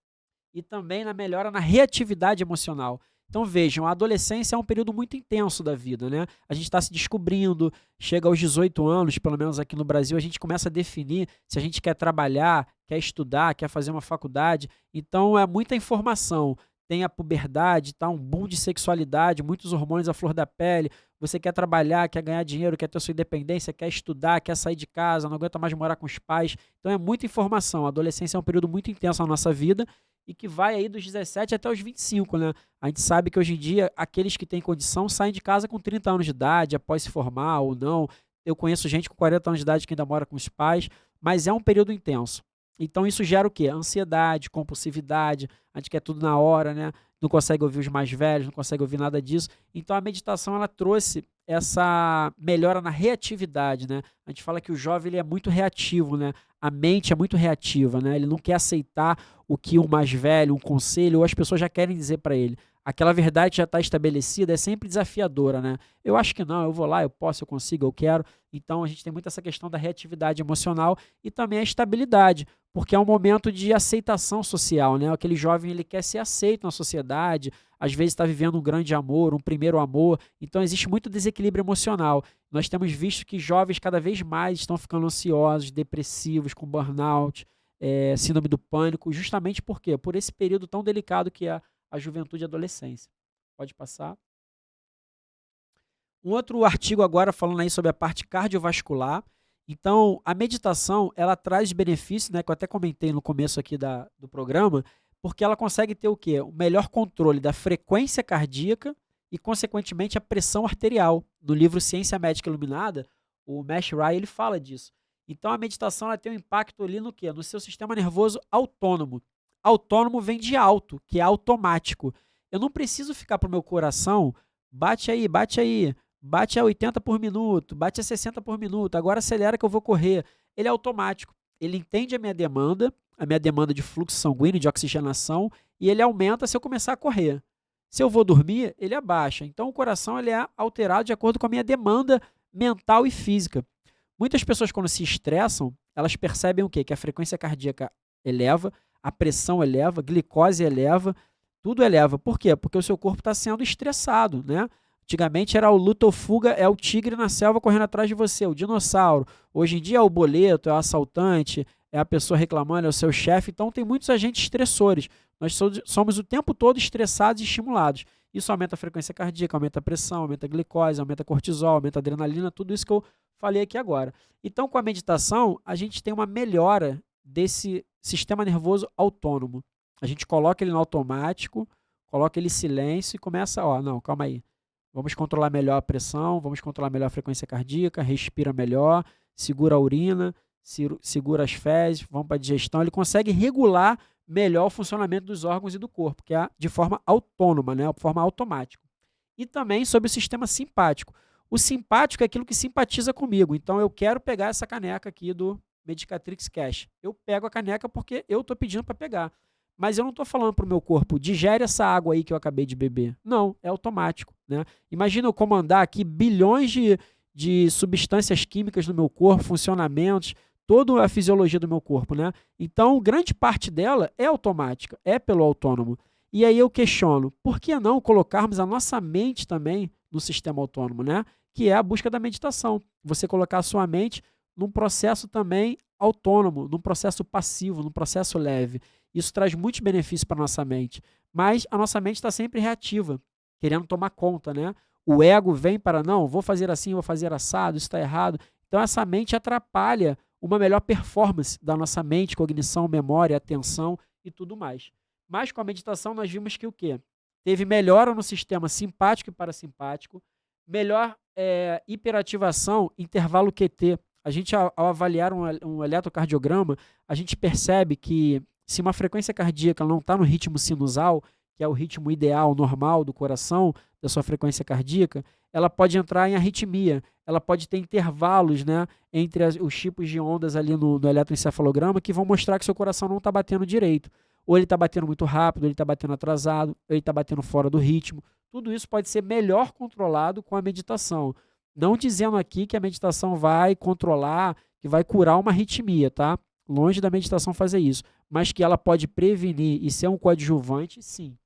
e também na melhora na reatividade emocional. Então vejam, a adolescência é um período muito intenso da vida, né? A gente está se descobrindo, chega aos 18 anos, pelo menos aqui no Brasil, a gente começa a definir se a gente quer trabalhar, quer estudar, quer fazer uma faculdade. Então é muita informação. Tem a puberdade, tá um boom de sexualidade, muitos hormônios à flor da pele. Você quer trabalhar, quer ganhar dinheiro, quer ter sua independência, quer estudar, quer sair de casa, não aguenta mais morar com os pais. Então é muita informação. A adolescência é um período muito intenso na nossa vida e que vai aí dos 17 até os 25, né? A gente sabe que hoje em dia aqueles que têm condição saem de casa com 30 anos de idade, após se formar ou não. Eu conheço gente com 40 anos de idade que ainda mora com os pais, mas é um período intenso. Então isso gera o quê? Ansiedade, compulsividade, a gente quer tudo na hora, né? Não consegue ouvir os mais velhos, não consegue ouvir nada disso. Então a meditação ela trouxe essa melhora na reatividade, né? A gente fala que o jovem ele é muito reativo, né? A mente é muito reativa, né? Ele não quer aceitar o que o mais velho, um conselho, ou as pessoas já querem dizer para ele. Aquela verdade já está estabelecida, é sempre desafiadora, né? Eu acho que não, eu vou lá, eu posso, eu consigo, eu quero. Então a gente tem muito essa questão da reatividade emocional e também a estabilidade, porque é um momento de aceitação social, né? Aquele jovem ele quer ser aceito na sociedade, às vezes está vivendo um grande amor, um primeiro amor, então existe muito desequilíbrio emocional. Nós temos visto que jovens cada vez mais estão ficando ansiosos, depressivos, com burnout, síndrome do pânico, justamente por quê? Por esse período tão delicado que é a juventude e a adolescência. Pode passar. Um outro artigo agora falando aí sobre a parte cardiovascular. Então, a meditação, ela traz benefícios, né, que eu até comentei no começo aqui do programa, porque ela consegue ter o quê? O melhor controle da frequência cardíaca e, consequentemente, a pressão arterial. No livro Ciência Médica Iluminada, o Mash Ryan, ele fala disso. Então, a meditação ela tem um impacto ali no quê? No seu sistema nervoso autônomo. Autônomo vem de auto, que é automático. Eu não preciso ficar para o meu coração, bate aí, bate a 80 por minuto, bate a 60 por minuto, agora acelera que eu vou correr. Ele é automático, ele entende a minha demanda de fluxo sanguíneo, de oxigenação, e ele aumenta se eu começar a correr. Se eu vou dormir, ele abaixa. Então o coração ele é alterado de acordo com a minha demanda mental e física. Muitas pessoas quando se estressam, elas percebem o quê? Que a frequência cardíaca eleva, a pressão eleva, a glicose eleva, tudo eleva. Por quê? Porque o seu corpo está sendo estressado, né? Antigamente era o luta ou fuga, é o tigre na selva correndo atrás de você, o dinossauro. Hoje em dia é o boleto, é o assaltante, é a pessoa reclamando, é o seu chefe. Então tem muitos agentes estressores. Nós somos o tempo todo estressados e estimulados. Isso aumenta a frequência cardíaca, aumenta a pressão, aumenta a glicose, aumenta a cortisol, aumenta a adrenalina, tudo isso que eu falei aqui agora. Então com a meditação, a gente tem uma melhora desse sistema nervoso autônomo. A gente coloca ele no automático, coloca ele em silêncio e começa, não, calma aí. Vamos controlar melhor a pressão, vamos controlar melhor a frequência cardíaca, respira melhor, segura a urina, segura as fezes, vamos para a digestão. Ele consegue regular melhor o funcionamento dos órgãos e do corpo, que é de forma autônoma, né, de forma automática. E também sobre o sistema simpático. O simpático é aquilo que simpatiza comigo. Então eu quero pegar essa caneca aqui do Medicatrix Cash. Eu pego a caneca porque eu estou pedindo para pegar. Mas eu não estou falando para o meu corpo, digere essa água aí que eu acabei de beber. Não, é automático, né? Imagina eu comandar aqui bilhões de substâncias químicas no meu corpo, funcionamentos, toda a fisiologia do meu corpo, né? Então, grande parte dela é automática, é pelo autônomo. E aí eu questiono, por que não colocarmos a nossa mente também no sistema autônomo, né? Que é a busca da meditação. Você colocar a sua mente num processo também autônomo, num processo passivo, num processo leve. Isso traz muitos benefícios para a nossa mente, mas a nossa mente está sempre reativa, querendo tomar conta, né? O ego vem para, não, vou fazer assim, vou fazer assado, isso está errado. Então essa mente atrapalha uma melhor performance da nossa mente, cognição, memória, atenção e tudo mais. Mas com a meditação nós vimos que o quê? Teve melhora no sistema simpático e parasimpático, melhor hiperativação, intervalo QT. A gente, ao avaliar um eletrocardiograma, a gente percebe que se uma frequência cardíaca não está no ritmo sinusal, que é o ritmo ideal, normal do coração, da sua frequência cardíaca, ela pode entrar em arritmia, ela pode ter intervalos, né, entre os tipos de ondas ali no eletroencefalograma que vão mostrar que seu coração não está batendo direito. Ou ele está batendo muito rápido, ou ele está batendo atrasado, ou ele está batendo fora do ritmo. tudo isso pode ser melhor controlado com a meditação. Não dizendo aqui que a meditação vai controlar, que vai curar uma arritmia, tá? Longe da meditação fazer isso. Mas que ela pode prevenir e ser um coadjuvante, sim.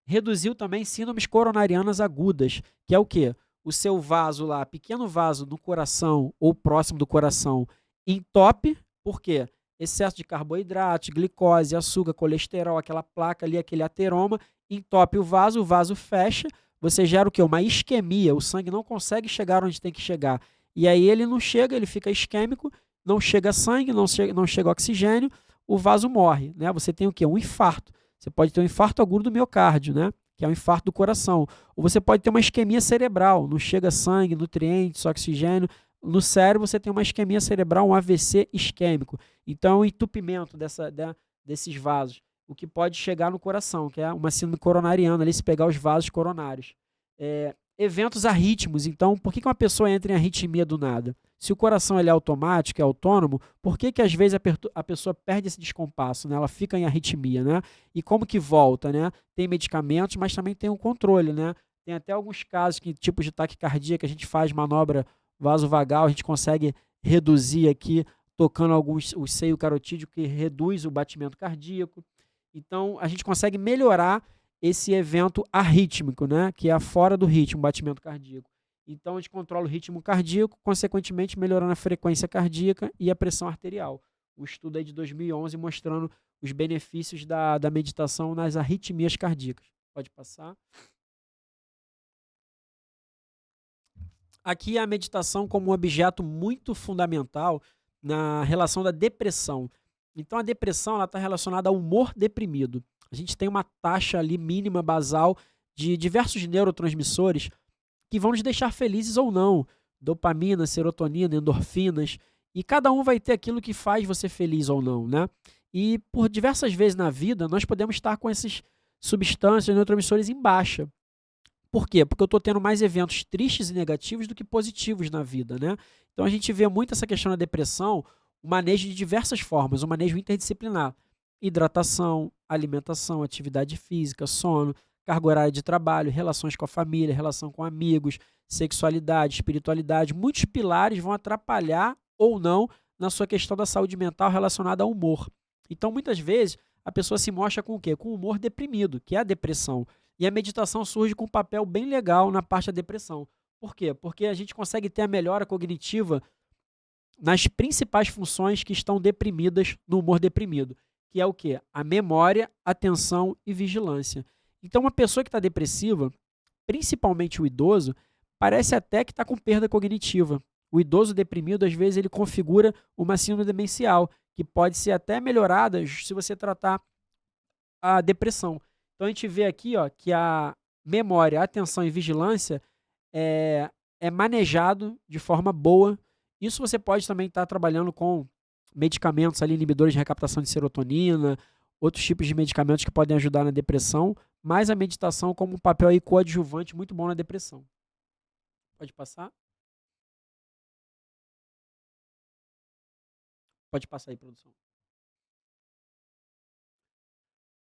Reduziu também síndromes coronarianas agudas, que é o quê? O seu vaso lá, pequeno vaso no coração ou próximo do coração, entope, por quê? Excesso de carboidratos, glicose, açúcar, colesterol, aquela placa ali, aquele ateroma, entope o vaso fecha, você gera o quê? Uma isquemia, o sangue não consegue chegar onde tem que chegar. E aí ele não chega, ele fica isquêmico, não chega sangue, não chega oxigênio, o vaso morre, né? Você tem o quê? Um infarto. Você pode ter um infarto agudo do miocárdio, né? Que é um infarto do coração. Ou você pode ter uma isquemia cerebral, não chega sangue, nutrientes, oxigênio. No cérebro você tem uma isquemia cerebral, um AVC isquêmico. Então, é um entupimento desses vasos, o que pode chegar no coração, que é uma síndrome coronariana, ali se pegar os vasos coronários. Eventos arrítmicos. Então, por que uma pessoa entra em arritmia do nada? Se o coração ele é automático, é autônomo, por que às vezes a pessoa perde esse descompasso, né? Ela fica em arritmia, né? E como que volta, né? Tem medicamentos, mas também tem um controle, né? Tem até alguns casos que tipos de taquicardia que a gente faz manobra vasovagal, a gente consegue reduzir aqui tocando o seio carotídeo que reduz o batimento cardíaco. Então, a gente consegue melhorar esse evento arrítmico, né? Que é fora do ritmo, batimento cardíaco. Então, a gente controla o ritmo cardíaco, consequentemente melhorando a frequência cardíaca e a pressão arterial. Um estudo aí de 2011 mostrando os benefícios da meditação nas arritmias cardíacas. Pode passar. Aqui a meditação como um objeto muito fundamental na relação da depressão. Então, a depressão está relacionada ao humor deprimido. A gente tem uma taxa ali mínima basal de diversos neurotransmissores que vão nos deixar felizes ou não. Dopamina, serotonina, endorfinas. E cada um vai ter aquilo que faz você feliz ou não, né? E por diversas vezes na vida, nós podemos estar com essas substâncias, neurotransmissores em baixa. Por quê? Porque eu estou tendo mais eventos tristes e negativos do que positivos na vida, né? Então a gente vê muito essa questão da depressão, o manejo de diversas formas, o manejo interdisciplinar. Hidratação, alimentação, atividade física, sono, carga horária de trabalho, relações com a família, relação com amigos, sexualidade, espiritualidade. Muitos pilares vão atrapalhar ou não na sua questão da saúde mental relacionada ao humor. Então, muitas vezes, a pessoa se mostra com o quê? Com humor deprimido, que é a depressão. E a meditação surge com um papel bem legal na parte da depressão. Por quê? Porque a gente consegue ter a melhora cognitiva nas principais funções que estão deprimidas no humor deprimido, que é o quê? A memória, atenção e vigilância. Então, uma pessoa que está depressiva, principalmente o idoso, parece até que está com perda cognitiva. O idoso deprimido, às vezes, ele configura uma síndrome demencial, que pode ser até melhorada se você tratar a depressão. Então, a gente vê aqui que a memória, a atenção e vigilância é manejado de forma boa. Isso você pode também estar trabalhando com medicamentos ali, inibidores de recaptação de serotonina, outros tipos de medicamentos que podem ajudar na depressão, mas a meditação como um papel aí coadjuvante muito bom na depressão. Pode passar? Pode passar aí, produção.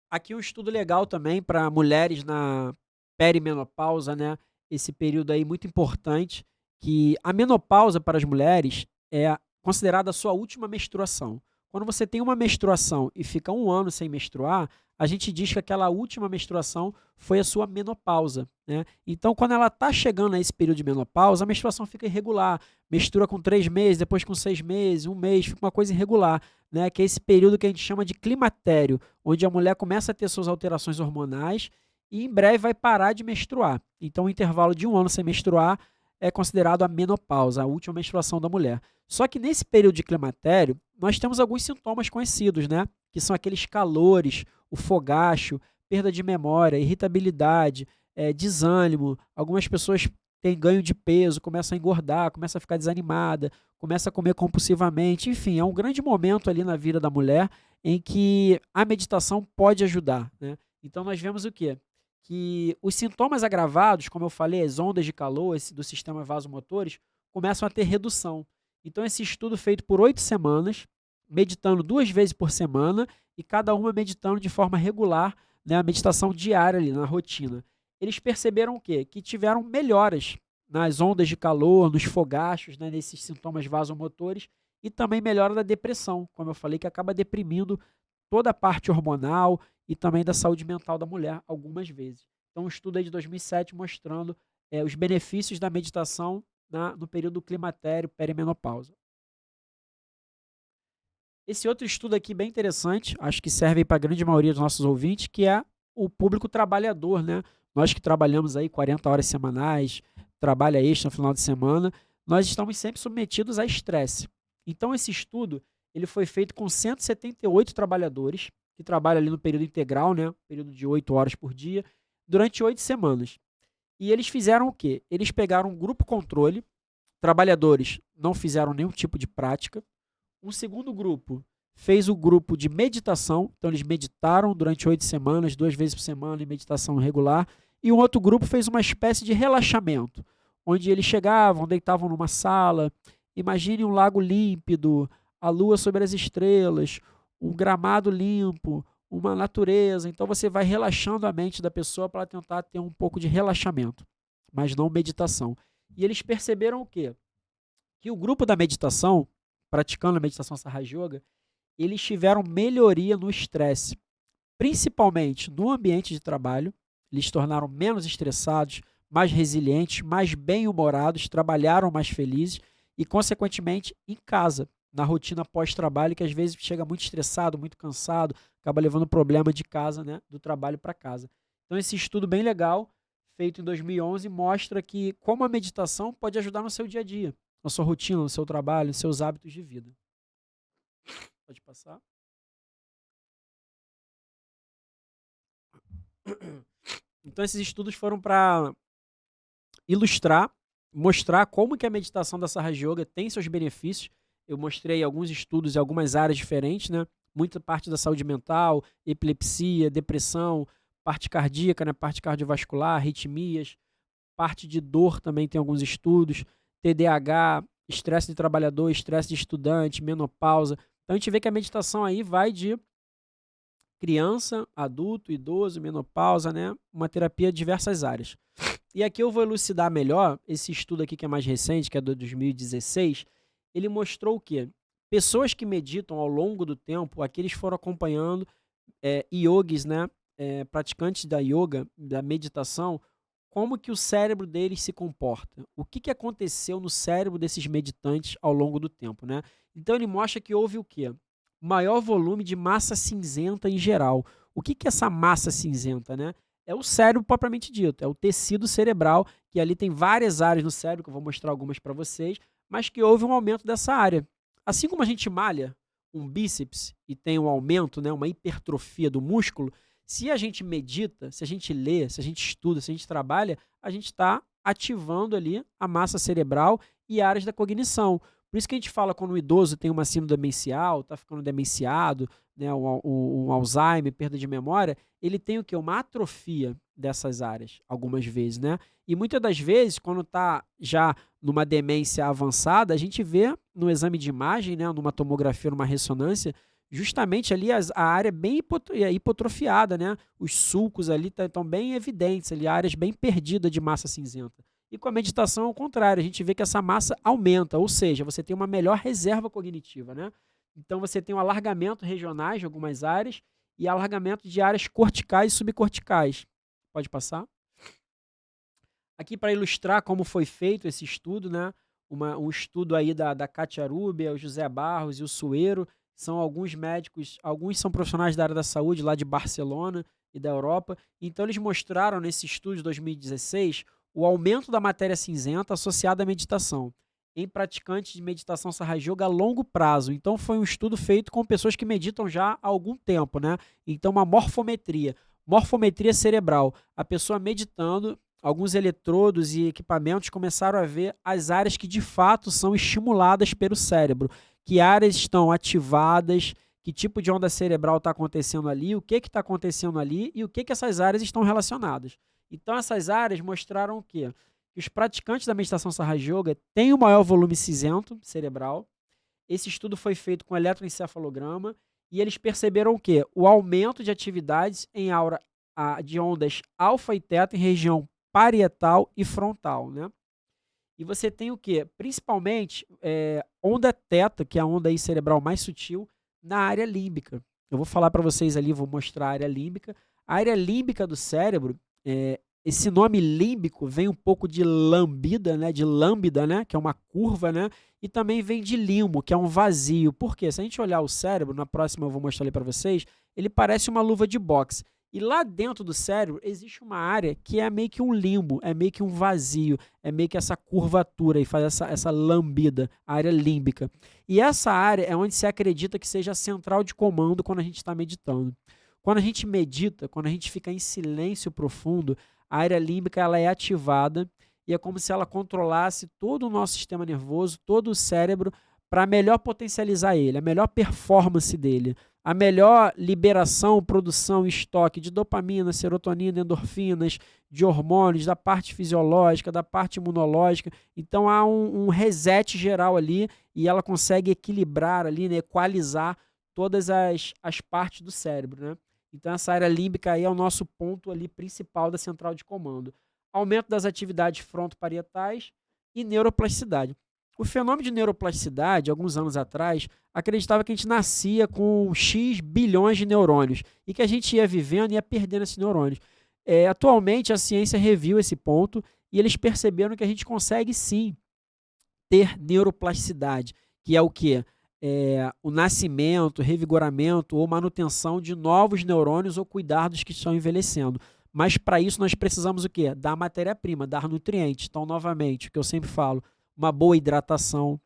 Aqui um estudo legal também para mulheres na perimenopausa, né? Esse período aí muito importante, que a menopausa para as mulheres é considerada a sua última menstruação. Quando você tem uma menstruação e fica 1 ano sem menstruar, a gente diz que aquela última menstruação foi a sua menopausa, né? Então, quando ela está chegando a esse período de menopausa, a menstruação fica irregular. Menstrua com 3 meses, depois com 6 meses, 1 mês, fica uma coisa irregular, né? Que é esse período que a gente chama de climatério, onde a mulher começa a ter suas alterações hormonais e em breve vai parar de menstruar. Então, o intervalo de 1 ano sem menstruar é considerado a menopausa, a última menstruação da mulher. Só que nesse período de climatério, nós temos alguns sintomas conhecidos, né? Que são aqueles calores, o fogacho, perda de memória, irritabilidade, desânimo. Algumas pessoas têm ganho de peso, começam a engordar, começam a ficar desanimada, começam a comer compulsivamente. Enfim, é um grande momento ali na vida da mulher em que a meditação pode ajudar, né? Então nós vemos o quê? Que os sintomas agravados, como eu falei, as ondas de calor do sistema vasomotores, começam a ter redução. Então, esse estudo feito por 8 semanas, meditando 2 vezes por semana e cada uma meditando de forma regular, né, a meditação diária ali na rotina. eles perceberam o quê? Que tiveram melhoras nas ondas de calor, nos fogachos, né, nesses sintomas vasomotores, e também melhora da depressão, como eu falei, que acaba deprimindo toda a parte hormonal e também da saúde mental da mulher algumas vezes. Então, um estudo aí de 2007 mostrando os benefícios da meditação no período do climatério, perimenopausa. Esse outro estudo aqui bem interessante, acho que serve para a grande maioria dos nossos ouvintes, que é o público trabalhador, né? Nós que trabalhamos aí 40 horas semanais, trabalha extra no final de semana, nós estamos sempre submetidos a estresse. Então esse estudo, ele foi feito com 178 trabalhadores, que trabalham ali no período integral, né? Período de 8 horas por dia, durante 8 semanas. E eles fizeram o quê? Eles pegaram um grupo controle, trabalhadores não fizeram nenhum tipo de prática. Um segundo grupo fez o grupo de meditação, então eles meditaram durante 8 semanas, 2 vezes por semana em meditação regular, e um outro grupo fez uma espécie de relaxamento, onde eles chegavam, deitavam numa sala, imagine um lago límpido, a lua sobre as estrelas, um gramado limpo, uma natureza, então você vai relaxando a mente da pessoa para tentar ter um pouco de relaxamento, mas não meditação. E eles perceberam o quê? Que o grupo da meditação, praticando a meditação Sahaja Yoga, eles tiveram melhoria no estresse, principalmente no ambiente de trabalho. Eles se tornaram menos estressados, mais resilientes, mais bem-humorados, trabalharam mais felizes e, consequentemente, em casa, na rotina pós-trabalho, que às vezes chega muito estressado, muito cansado, acaba levando problema de casa, né, do trabalho para casa. Então, esse estudo bem legal, feito em 2011, mostra que como a meditação pode ajudar no seu dia a dia, na sua rotina, no seu trabalho, nos seus hábitos de vida. Pode passar. Então, esses estudos foram para ilustrar, mostrar como que a meditação da Sahaja Yoga tem seus benefícios. Eu mostrei alguns estudos em algumas áreas diferentes, né? Muita parte da saúde mental, epilepsia, depressão, parte cardíaca, né? Parte cardiovascular, arritmias, parte de dor também tem alguns estudos, TDAH, estresse de trabalhador, estresse de estudante, menopausa. Então a gente vê que a meditação aí vai de criança, adulto, idoso, menopausa, né? Uma terapia de diversas áreas. E aqui eu vou elucidar melhor esse estudo aqui que é mais recente, que é do 2016. Ele mostrou o quê? Pessoas que meditam ao longo do tempo, aqui eles foram acompanhando yogis, né? Praticantes da yoga, da meditação, como que o cérebro deles se comporta. O que aconteceu no cérebro desses meditantes ao longo do tempo, né? Então ele mostra que houve o quê? Maior volume de massa cinzenta em geral. O que é essa massa cinzenta, né? É o cérebro propriamente dito, é o tecido cerebral, que ali tem várias áreas no cérebro, que eu vou mostrar algumas para vocês, mas que houve um aumento dessa área. Assim como a gente malha um bíceps e tem um aumento, né, uma hipertrofia do músculo, se a gente medita, se a gente lê, se a gente estuda, se a gente trabalha, a gente está ativando ali a massa cerebral e áreas da cognição. Por isso que a gente fala quando o idoso tem uma síndrome demencial, está ficando demenciado, né, um Alzheimer, perda de memória, ele tem o quê? Uma atrofia dessas áreas, algumas vezes, né? E muitas das vezes, quando está já numa demência avançada, a gente vê no exame de imagem, né, numa tomografia, numa ressonância, justamente ali a área bem hipotrofiada, né? Os sulcos ali estão bem evidentes, ali, áreas bem perdidas de massa cinzenta. E com a meditação é o contrário, a gente vê que essa massa aumenta, ou seja, você tem uma melhor reserva cognitiva, né? Então você tem um alargamento regionais de algumas áreas e alargamento de áreas corticais e subcorticais. Pode passar? Aqui para ilustrar como foi feito esse estudo, né? Um estudo aí da Kátia Rubia, o José Barros e o Sueiro, são alguns médicos, alguns são profissionais da área da saúde lá de Barcelona e da Europa. Então eles mostraram nesse estudo de 2016 o aumento da matéria cinzenta associada à meditação em praticantes de meditação Sahaja Yoga a longo prazo. Então foi um estudo feito com pessoas que meditam já há algum tempo, né? Então uma morfometria cerebral. A pessoa meditando, alguns eletrodos e equipamentos começaram a ver as áreas que de fato são estimuladas pelo cérebro, que áreas estão ativadas, que tipo de onda cerebral está acontecendo ali, o que está acontecendo ali e o que essas áreas estão relacionadas. Então essas áreas mostraram o quê? Que os praticantes da meditação Sahaja Yoga têm o maior volume cinzento cerebral. Esse estudo foi feito com eletroencefalograma e eles perceberam o quê? O aumento de atividades em de ondas alfa e teta em região parietal e frontal, né? E você tem o quê? Principalmente onda teta, que é a onda aí cerebral mais sutil, na área límbica. Eu vou falar para vocês ali, vou mostrar a área límbica. A área límbica do cérebro, esse nome límbico vem um pouco de lambida, né? De lambda, né? Que é uma curva, né? E também vem de limbo, que é um vazio. Por quê? Se a gente olhar o cérebro, na próxima eu vou mostrar ali para vocês, ele parece uma luva de boxe. E lá dentro do cérebro existe uma área que é meio que um limbo, é meio que um vazio, é meio que essa curvatura e faz essa lambida, a área límbica. E essa área é onde se acredita que seja a central de comando quando a gente está meditando. Quando a gente medita, quando a gente fica em silêncio profundo, a área límbica ela é ativada e é como se ela controlasse todo o nosso sistema nervoso, todo o cérebro, para melhor potencializar ele, a melhor performance dele, a melhor liberação, produção e estoque de dopamina, serotonina, endorfinas, de hormônios, da parte fisiológica, da parte imunológica. Então há um reset geral ali e ela consegue equilibrar ali, né, equalizar todas as partes do cérebro, né? Então essa área límbica aí é o nosso ponto ali principal da central de comando. Aumento das atividades frontoparietais e neuroplasticidade. O fenômeno de neuroplasticidade, alguns anos atrás, acreditava que a gente nascia com X bilhões de neurônios e que a gente ia vivendo e ia perdendo esses neurônios. Atualmente, a ciência reviu esse ponto e eles perceberam que a gente consegue sim ter neuroplasticidade, que é o quê? O nascimento, revigoramento ou manutenção de novos neurônios ou cuidar dos que estão envelhecendo. Mas para isso nós precisamos o quê? Dar matéria-prima, dar nutrientes. Então, novamente, o que eu sempre falo, uma boa hidratação,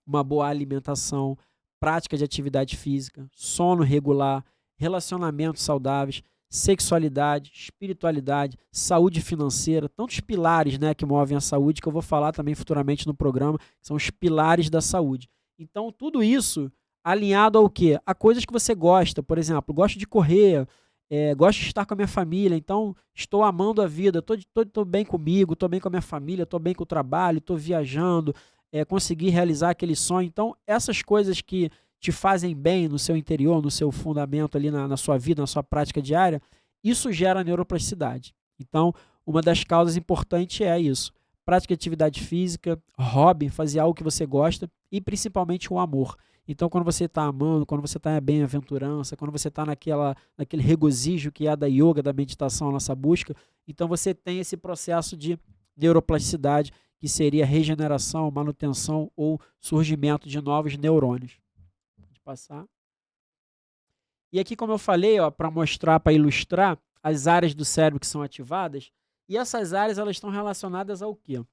uma boa alimentação, prática de atividade física, sono regular, relacionamentos saudáveis, sexualidade, espiritualidade, saúde financeira, tantos pilares, né, que movem a saúde, que eu vou falar também futuramente no programa, que são os pilares da saúde. Então, tudo isso alinhado ao quê? A coisas que você gosta. Por exemplo, gosto de correr, gosto de estar com a minha família, então estou amando a vida, estou bem comigo, estou bem com a minha família, estou bem com o trabalho, estou viajando, consegui realizar aquele sonho. Então, essas coisas que te fazem bem no seu interior, no seu fundamento ali na sua vida, na sua prática diária, isso gera neuroplasticidade. Então, uma das causas importantes é isso. Prática de atividade física, hobby, fazer algo que você gosta e principalmente o amor. Então, quando você está amando, quando você está em bem-aventurança, quando você está naquele regozijo que é da yoga, da meditação, a nossa busca, então você tem esse processo de neuroplasticidade, que seria regeneração, manutenção ou surgimento de novos neurônios. Pode passar. E aqui, como eu falei, para mostrar, para ilustrar as áreas do cérebro que são ativadas, e essas áreas elas estão relacionadas ao quê?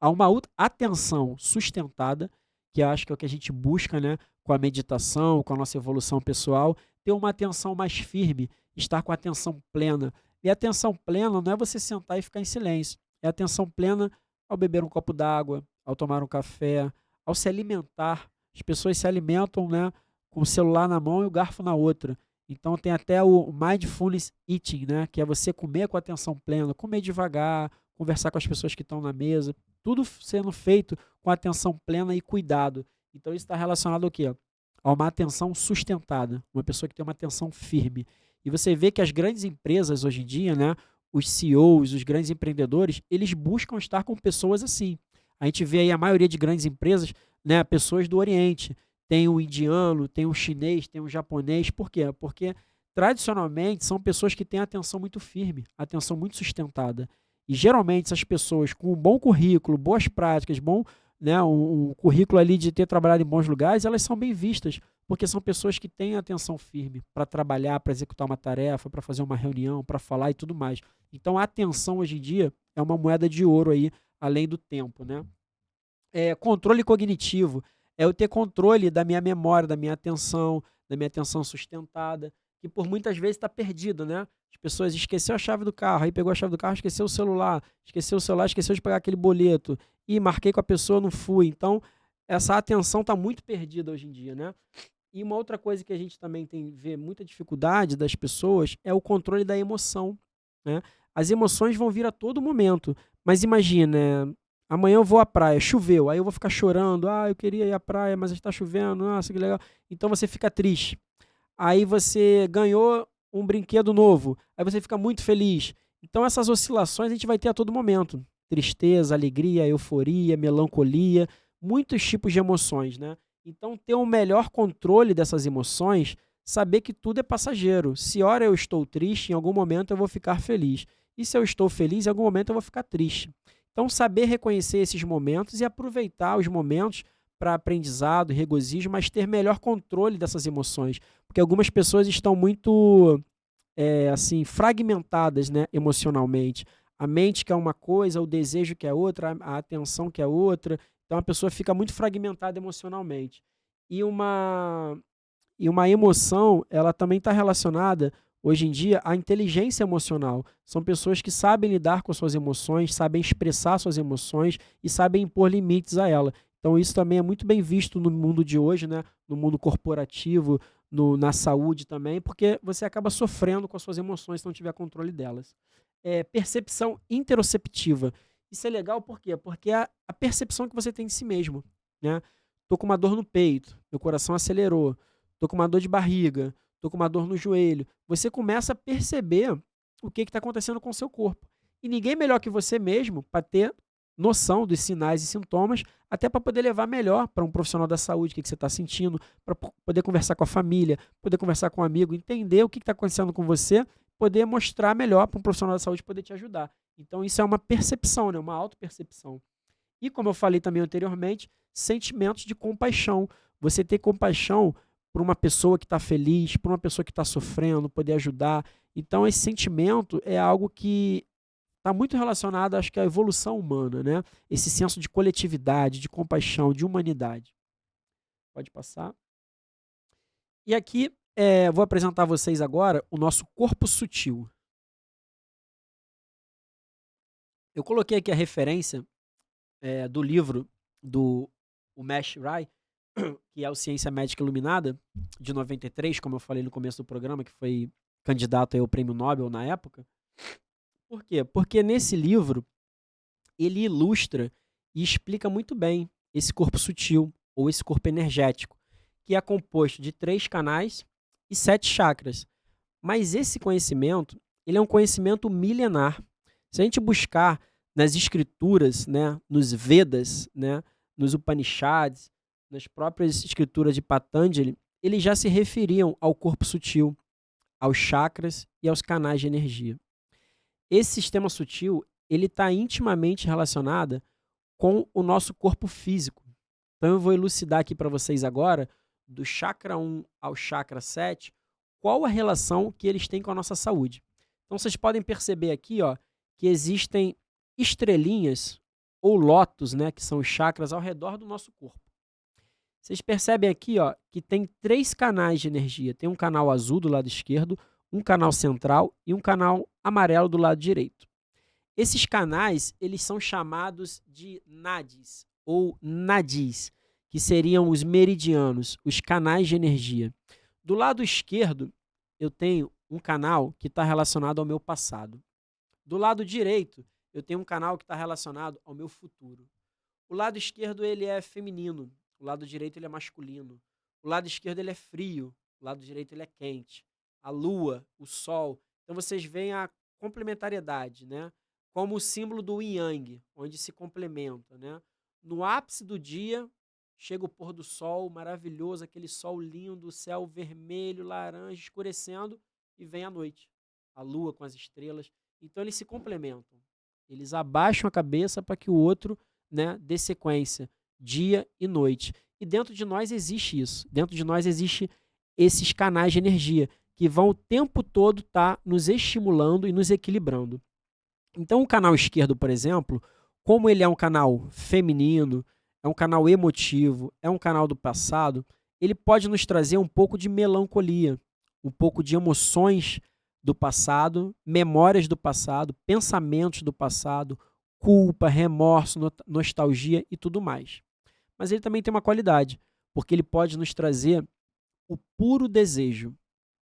A uma atenção sustentada, que eu acho que é o que a gente busca, né, com a meditação, com a nossa evolução pessoal, ter uma atenção mais firme, estar com a atenção plena. E a atenção plena não é você sentar e ficar em silêncio. É a atenção plena ao beber um copo d'água, ao tomar um café, ao se alimentar. As pessoas se alimentam, né, com o celular na mão e o garfo na outra. Então tem até o mindfulness eating, né, que é você comer com atenção plena, comer devagar, conversar com as pessoas que estão na mesa, tudo sendo feito com atenção plena e cuidado. Então isso está relacionado ao quê? A uma atenção sustentada, uma pessoa que tem uma atenção firme. E você vê que as grandes empresas hoje em dia, né, os CEOs, os grandes empreendedores, eles buscam estar com pessoas assim. A gente vê aí a maioria de grandes empresas, né, pessoas do Oriente. Tem o indiano, tem o chinês, tem o japonês. Por quê? Porque tradicionalmente são pessoas que têm atenção muito firme, atenção muito sustentada. E geralmente essas pessoas com um bom currículo, boas práticas, né, um currículo ali de ter trabalhado em bons lugares, elas são bem vistas, porque são pessoas que têm atenção firme para trabalhar, para executar uma tarefa, para fazer uma reunião, para falar e tudo mais. Então a atenção hoje em dia é uma moeda de ouro aí, além do tempo, né? Controle cognitivo é eu ter controle da minha memória, da minha atenção sustentada, que por muitas vezes está perdido, né? As pessoas esqueceu a chave do carro, aí pegou a chave do carro, esqueceu o celular, esqueceu de pagar aquele boleto, e marquei com a pessoa, não fui. Então, essa atenção está muito perdida hoje em dia, né? E uma outra coisa que a gente também vê muita dificuldade das pessoas é o controle da emoção, né? As emoções vão vir a todo momento, mas imagina, amanhã eu vou à praia, choveu, aí eu vou ficar chorando, eu queria ir à praia, mas está chovendo, nossa, que legal. Então você fica triste. Aí você ganhou um brinquedo novo, aí você fica muito feliz. Então essas oscilações a gente vai ter a todo momento. Tristeza, alegria, euforia, melancolia, muitos tipos de emoções, né? Então ter um melhor controle dessas emoções, saber que tudo é passageiro. Se ora eu estou triste, em algum momento eu vou ficar feliz. E se eu estou feliz, em algum momento eu vou ficar triste. Então saber reconhecer esses momentos e aproveitar os momentos para aprendizado, regozijo, mas ter melhor controle dessas emoções. Porque algumas pessoas estão muito assim, fragmentadas, né, emocionalmente. A mente quer uma coisa, o desejo quer outra, a atenção quer outra. Então a pessoa fica muito fragmentada emocionalmente. E uma emoção, ela também está relacionada, hoje em dia, à inteligência emocional. São pessoas que sabem lidar com as suas emoções, sabem expressar suas emoções e sabem impor limites a ela. Então isso também é muito bem visto no mundo de hoje, né? No mundo corporativo, na saúde também, porque você acaba sofrendo com as suas emoções se não tiver controle delas. Percepção interoceptiva. Isso é legal por quê? Porque é a percepção que você tem de si mesmo, né? Tô com uma dor no peito, meu coração acelerou. Tô com uma dor de barriga, tô com uma dor no joelho. Você começa a perceber o que está acontecendo com o seu corpo. E ninguém melhor que você mesmo para ter noção dos sinais e sintomas, até para poder levar melhor para um profissional da saúde o que você está sentindo, para poder conversar com a família, poder conversar com um amigo, entender o que está acontecendo com você, poder mostrar melhor para um profissional da saúde poder te ajudar. Então isso é uma percepção, né? Uma autopercepção. E como eu falei também anteriormente, sentimentos de compaixão. Você ter compaixão por uma pessoa que está feliz, por uma pessoa que está sofrendo, poder ajudar. Então, esse sentimento é algo que está muito relacionado, acho que, à evolução humana, né? Esse senso de coletividade, de compaixão, de humanidade. Pode passar. E aqui, vou apresentar a vocês agora o nosso corpo sutil. Eu coloquei aqui a referência do livro do Umesh Rai, que é o Ciência Médica Iluminada, de 93, como eu falei no começo do programa, que foi candidato ao Prêmio Nobel na época. Por quê? Porque nesse livro ele ilustra e explica muito bem esse corpo sutil, ou esse corpo energético, que é composto de 3 canais e 7 chakras. Mas esse conhecimento, ele é um conhecimento milenar. Se a gente buscar nas escrituras, né, nos Vedas, né, nos Upanishads, nas próprias escrituras de Patanjali, eles já se referiam ao corpo sutil, aos chakras e aos canais de energia. Esse sistema sutil, ele está intimamente relacionado com o nosso corpo físico. Então eu vou elucidar aqui para vocês agora, do chakra 1 ao chakra 7, qual a relação que eles têm com a nossa saúde. Então vocês podem perceber aqui, ó, que existem estrelinhas ou lótus, né, que são os chakras ao redor do nosso corpo. Vocês percebem aqui, ó, que tem 3 canais de energia. Tem um canal azul do lado esquerdo, um canal central e um canal amarelo do lado direito. Esses canais, eles são chamados de nadis ou nadis, que seriam os meridianos, os canais de energia. Do lado esquerdo, eu tenho um canal que está relacionado ao meu passado. Do lado direito, eu tenho um canal que está relacionado ao meu futuro. O lado esquerdo ele é feminino, o lado direito ele é masculino. O lado esquerdo ele é frio, o lado direito ele é quente. A lua, o sol. Então vocês veem a complementariedade, né? Como o símbolo do yin yang, onde se complementa, né? No ápice do dia, chega o pôr do sol maravilhoso, aquele sol lindo, o céu vermelho, laranja, escurecendo, e vem a noite. A lua com as estrelas. Então eles se complementam. Eles abaixam a cabeça para que o outro, né, dê sequência, dia e noite. E dentro de nós existe isso. Dentro de nós existe esses canais de energia que vão o tempo todo estar nos estimulando e nos equilibrando. Então o canal esquerdo, por exemplo, como ele é um canal feminino, é um canal emotivo, é um canal do passado, ele pode nos trazer um pouco de melancolia, um pouco de emoções do passado, memórias do passado, pensamentos do passado, culpa, remorso, nostalgia e tudo mais. Mas ele também tem uma qualidade, porque ele pode nos trazer o puro desejo.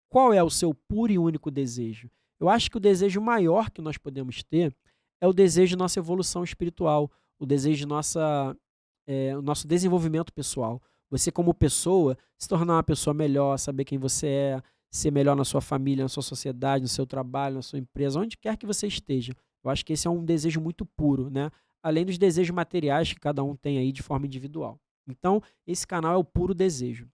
Qual é o seu puro e único desejo? Eu acho que o desejo maior que nós podemos ter é o desejo de nossa evolução espiritual, o desejo de o nosso desenvolvimento pessoal. Você, como pessoa, se tornar uma pessoa melhor, saber quem você é, ser melhor na sua família, na sua sociedade, no seu trabalho, na sua empresa, onde quer que você esteja. Eu acho que esse é um desejo muito puro, né? Além dos desejos materiais que cada um tem aí de forma individual. Então, esse canal é o puro desejo.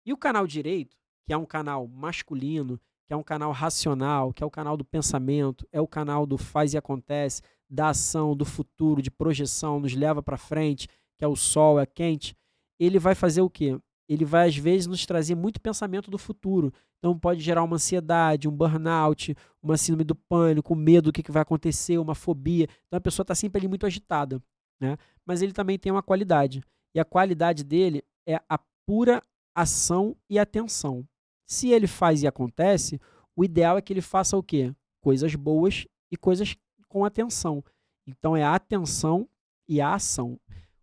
E o canal direito, que é um canal masculino, que é um canal racional, que é o canal do pensamento, é o canal do faz e acontece, da ação, do futuro, de projeção, nos leva para frente, que é o sol, é quente, ele vai fazer o quê? Ele vai, às vezes, nos trazer muito pensamento do futuro. Então, pode gerar uma ansiedade, um burnout, uma síndrome do pânico, um medo do que vai acontecer, uma fobia. Então, a pessoa está sempre ali muito agitada, né? Mas ele também tem uma qualidade. E a qualidade dele é a pura ação e atenção. Se ele faz e acontece, o ideal é que ele faça o quê? Coisas boas e coisas com atenção. Então, é a atenção e a ação.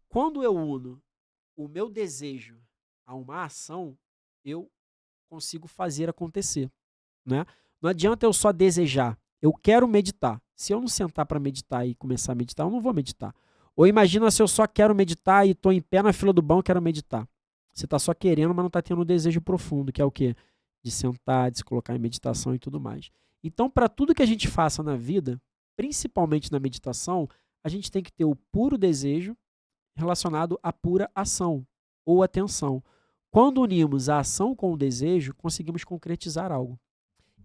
Quando eu uno o meu desejo a uma ação, eu consigo fazer acontecer, né? Não adianta eu só desejar. Eu quero meditar. Se eu não sentar para meditar e começar a meditar, eu não vou meditar. Ou imagina se eu só quero meditar e estou em pé na fila do banco e quero meditar. Você está só querendo, mas não está tendo um desejo profundo, que é o quê? De sentar, de se colocar em meditação e tudo mais. Então, para tudo que a gente faça na vida, principalmente na meditação, a gente tem que ter o puro desejo relacionado à pura ação ou atenção. Quando unimos a ação com o desejo, conseguimos concretizar algo.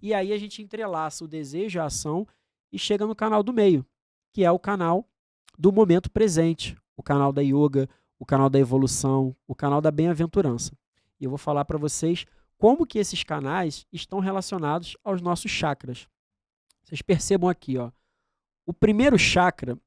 E aí a gente entrelaça o desejo, a ação e chega no canal do meio, que é o canal do momento presente, o canal da yoga, o canal da evolução, o canal da bem-aventurança. E eu vou falar para vocês como que esses canais estão relacionados aos nossos chakras. Vocês percebam aqui, ó. O primeiro chakra,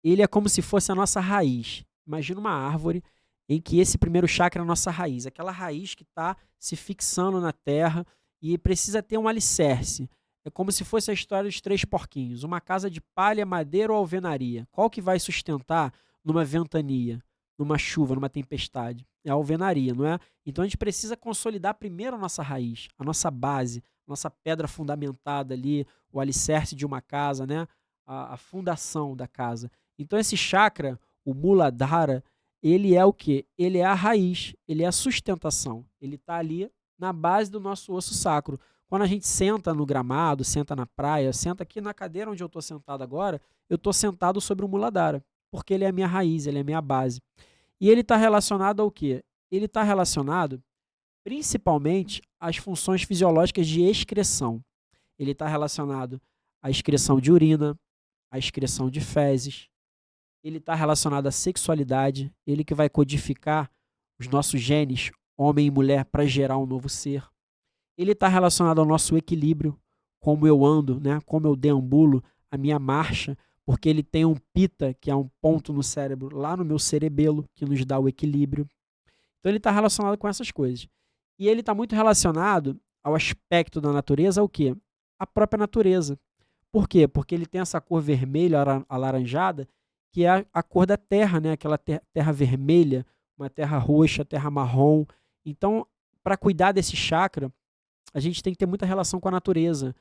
ele é como se fosse a nossa raiz. Imagina uma árvore em que esse primeiro chakra é a nossa raiz, aquela raiz que está se fixando na terra e precisa ter um alicerce. É como se fosse a história dos três porquinhos, uma casa de palha, madeira ou alvenaria. Qual que vai sustentar numa ventania, numa chuva, numa tempestade? É a alvenaria, não é? Então a gente precisa consolidar primeiro a nossa raiz, a nossa base, a nossa pedra fundamentada ali, o alicerce de uma casa, né? A fundação da casa. Então esse chakra, o Muladhara, ele é o quê? Ele é a raiz, ele é a sustentação. Ele está ali na base do nosso osso sacro. Quando a gente senta no gramado, senta na praia, senta aqui na cadeira onde eu estou sentado agora, eu estou sentado sobre o Muladhara, porque ele é a minha raiz, ele é a minha base. E ele está relacionado ao quê? Ele está relacionado principalmente às funções fisiológicas de excreção. Ele está relacionado à excreção de urina, à excreção de fezes. Ele está relacionado à sexualidade, ele que vai codificar os nossos genes, homem e mulher, para gerar um novo ser. Ele está relacionado ao nosso equilíbrio, como eu ando, né? Como eu deambulo, a minha marcha, porque ele tem um pita, que é um ponto no cérebro, lá no meu cerebelo, que nos dá o equilíbrio. Então ele está relacionado com essas coisas. E ele está muito relacionado ao aspecto da natureza, o quê? A própria natureza. Por quê? Porque ele tem essa cor vermelha, alaranjada, que é a cor da terra, né? Aquela terra vermelha, uma terra roxa, terra marrom. Então, para cuidar desse chakra, a gente tem que ter muita relação com a natureza.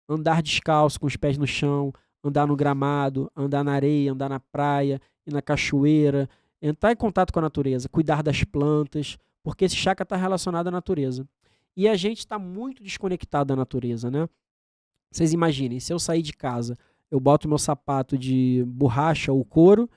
Andar descalço, com os pés no chão, andar no gramado, andar na areia, andar na praia, ir na cachoeira, entrar em contato com a natureza, cuidar das plantas, porque esse chakra está relacionado à natureza. E a gente está muito desconectado da natureza, né? Vocês imaginem, se eu sair de casa, eu boto meu sapato de borracha ou couro,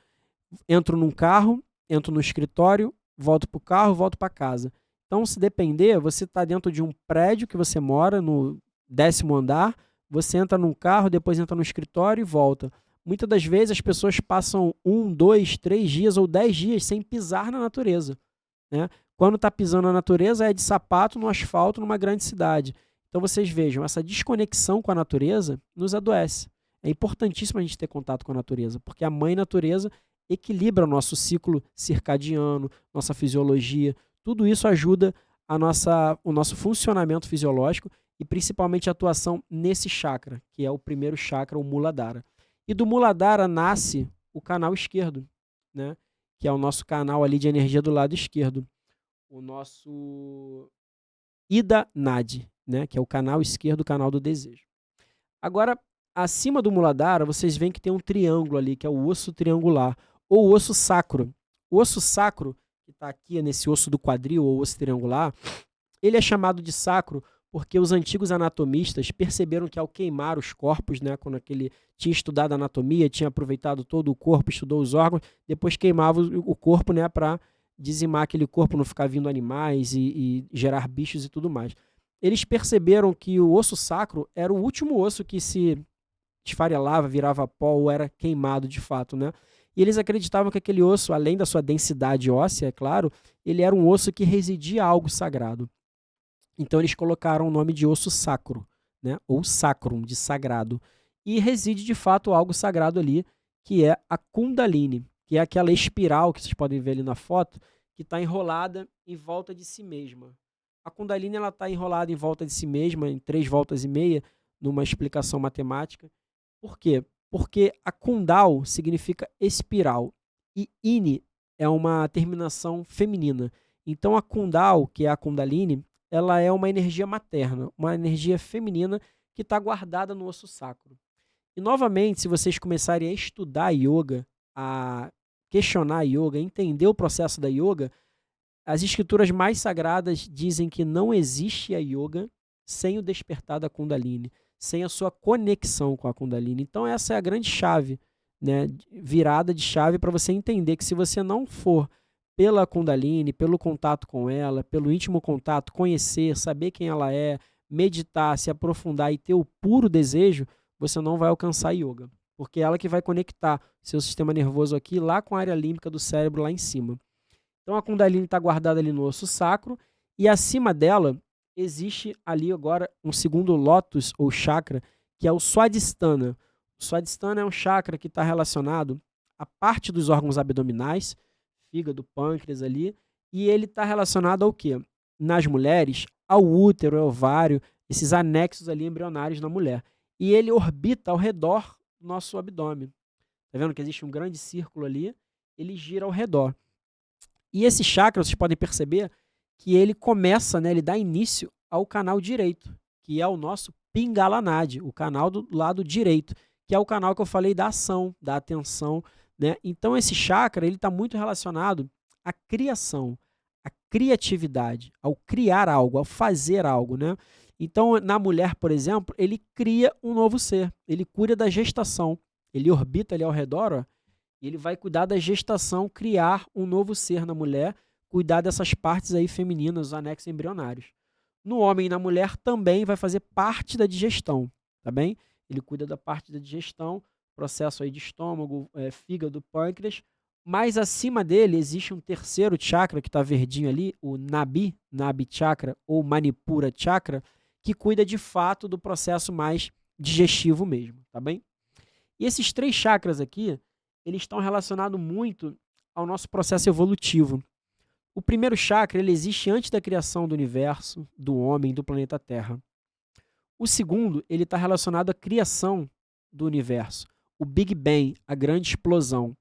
entro num carro, entro no escritório, volto para o carro, volto para casa. Então, se depender, você está dentro de um prédio que você mora, no 10º andar, você entra num carro, depois entra no escritório e volta. Muitas das vezes as pessoas passam 1, 2, 3 dias ou 10 dias sem pisar na natureza, né? Quando está pisando na natureza é de sapato no asfalto numa grande cidade. Então vocês vejam, essa desconexão com a natureza nos adoece. É importantíssimo a gente ter contato com a natureza, porque a mãe natureza equilibra o nosso ciclo circadiano, nossa fisiologia. Tudo isso ajuda o nosso funcionamento fisiológico e principalmente a atuação nesse chakra, que é o primeiro chakra, o Muladhara. E do Muladhara nasce o canal esquerdo, né? Que é o nosso canal ali de energia do lado esquerdo. O nosso Ida Nadi, né? Que é o canal esquerdo, o canal do desejo. Agora, acima do Muladhara, vocês veem que tem um triângulo ali, que é o osso triangular, ou osso sacro. O osso sacro, que está aqui nesse osso do quadril, ou osso triangular, ele é chamado de sacro porque os antigos anatomistas perceberam que ao queimar os corpos, né, quando aquele tinha estudado anatomia, tinha aproveitado todo o corpo, estudou os órgãos, depois queimava o corpo, né, para dizimar aquele corpo, não ficar vindo animais e gerar bichos e tudo mais. Eles perceberam que o osso sacro era o último osso que se esfarelava, virava pó ou era queimado de fato, né? E eles acreditavam que aquele osso, além da sua densidade óssea, é claro, ele era um osso que residia algo sagrado. Então eles colocaram o nome de osso sacro, né? Ou sacrum, de sagrado. E reside de fato algo sagrado ali, que é a Kundalini, que é aquela espiral que vocês podem ver ali na foto, que está enrolada em volta de si mesma. A Kundalini está enrolada em volta de si mesma, em 3 voltas e meia, numa explicação matemática. Por quê? Porque a Kundal significa espiral e Ini é uma terminação feminina. Então a Kundal, que é a Kundalini, ela é uma energia materna, uma energia feminina que está guardada no osso sacro. E novamente, se vocês começarem a estudar yoga, a questionar yoga, a entender o processo da yoga, as escrituras mais sagradas dizem que não existe a yoga sem o despertar da Kundalini, sem a sua conexão com a Kundalini. Então essa é a grande chave, né, virada de chave para você entender que se você não for pela Kundalini, pelo contato com ela, pelo íntimo contato, conhecer, saber quem ela é, meditar, se aprofundar e ter o puro desejo, você não vai alcançar a yoga, porque é ela que vai conectar seu sistema nervoso aqui lá com a área límbica do cérebro lá em cima. Então a Kundalini está guardada ali no osso sacro e acima dela existe ali agora um segundo lótus ou chakra, que é o Swadhisthana. O Swadhisthana é um chakra que está relacionado à parte dos órgãos abdominais, fígado, pâncreas ali, e ele está relacionado ao quê? Nas mulheres, ao útero, ao ovário, esses anexos ali embrionários na mulher. E ele orbita ao redor do nosso abdômen. Tá vendo que existe um grande círculo ali? Ele gira ao redor. E esse chakra, vocês podem perceber que ele começa, né, ele dá início ao canal direito, que é o nosso Pingala Nadi, o canal do lado direito, que é o canal que eu falei da ação, da atenção, né? Então esse chakra ele está muito relacionado à criação, à criatividade, ao criar algo, ao fazer algo, né? Então na mulher, por exemplo, ele cria um novo ser, ele cuida da gestação, ele orbita ali ao redor, ó, e ele vai cuidar da gestação, criar um novo ser na mulher, cuidar dessas partes aí femininas, os anexos embrionários. No homem e na mulher também vai fazer parte da digestão, tá bem? Ele cuida da parte da digestão, processo aí de estômago, fígado, pâncreas, mas acima dele existe um terceiro chakra que está verdinho ali, o Nabi Chakra ou Manipura Chakra, que cuida de fato do processo mais digestivo mesmo, tá bem? E esses 3 chakras aqui, eles estão relacionados muito ao nosso processo evolutivo. O primeiro chakra ele existe antes da criação do universo, do homem, do planeta Terra. O segundo ele está relacionado à criação do universo, o Big Bang, a grande explosão.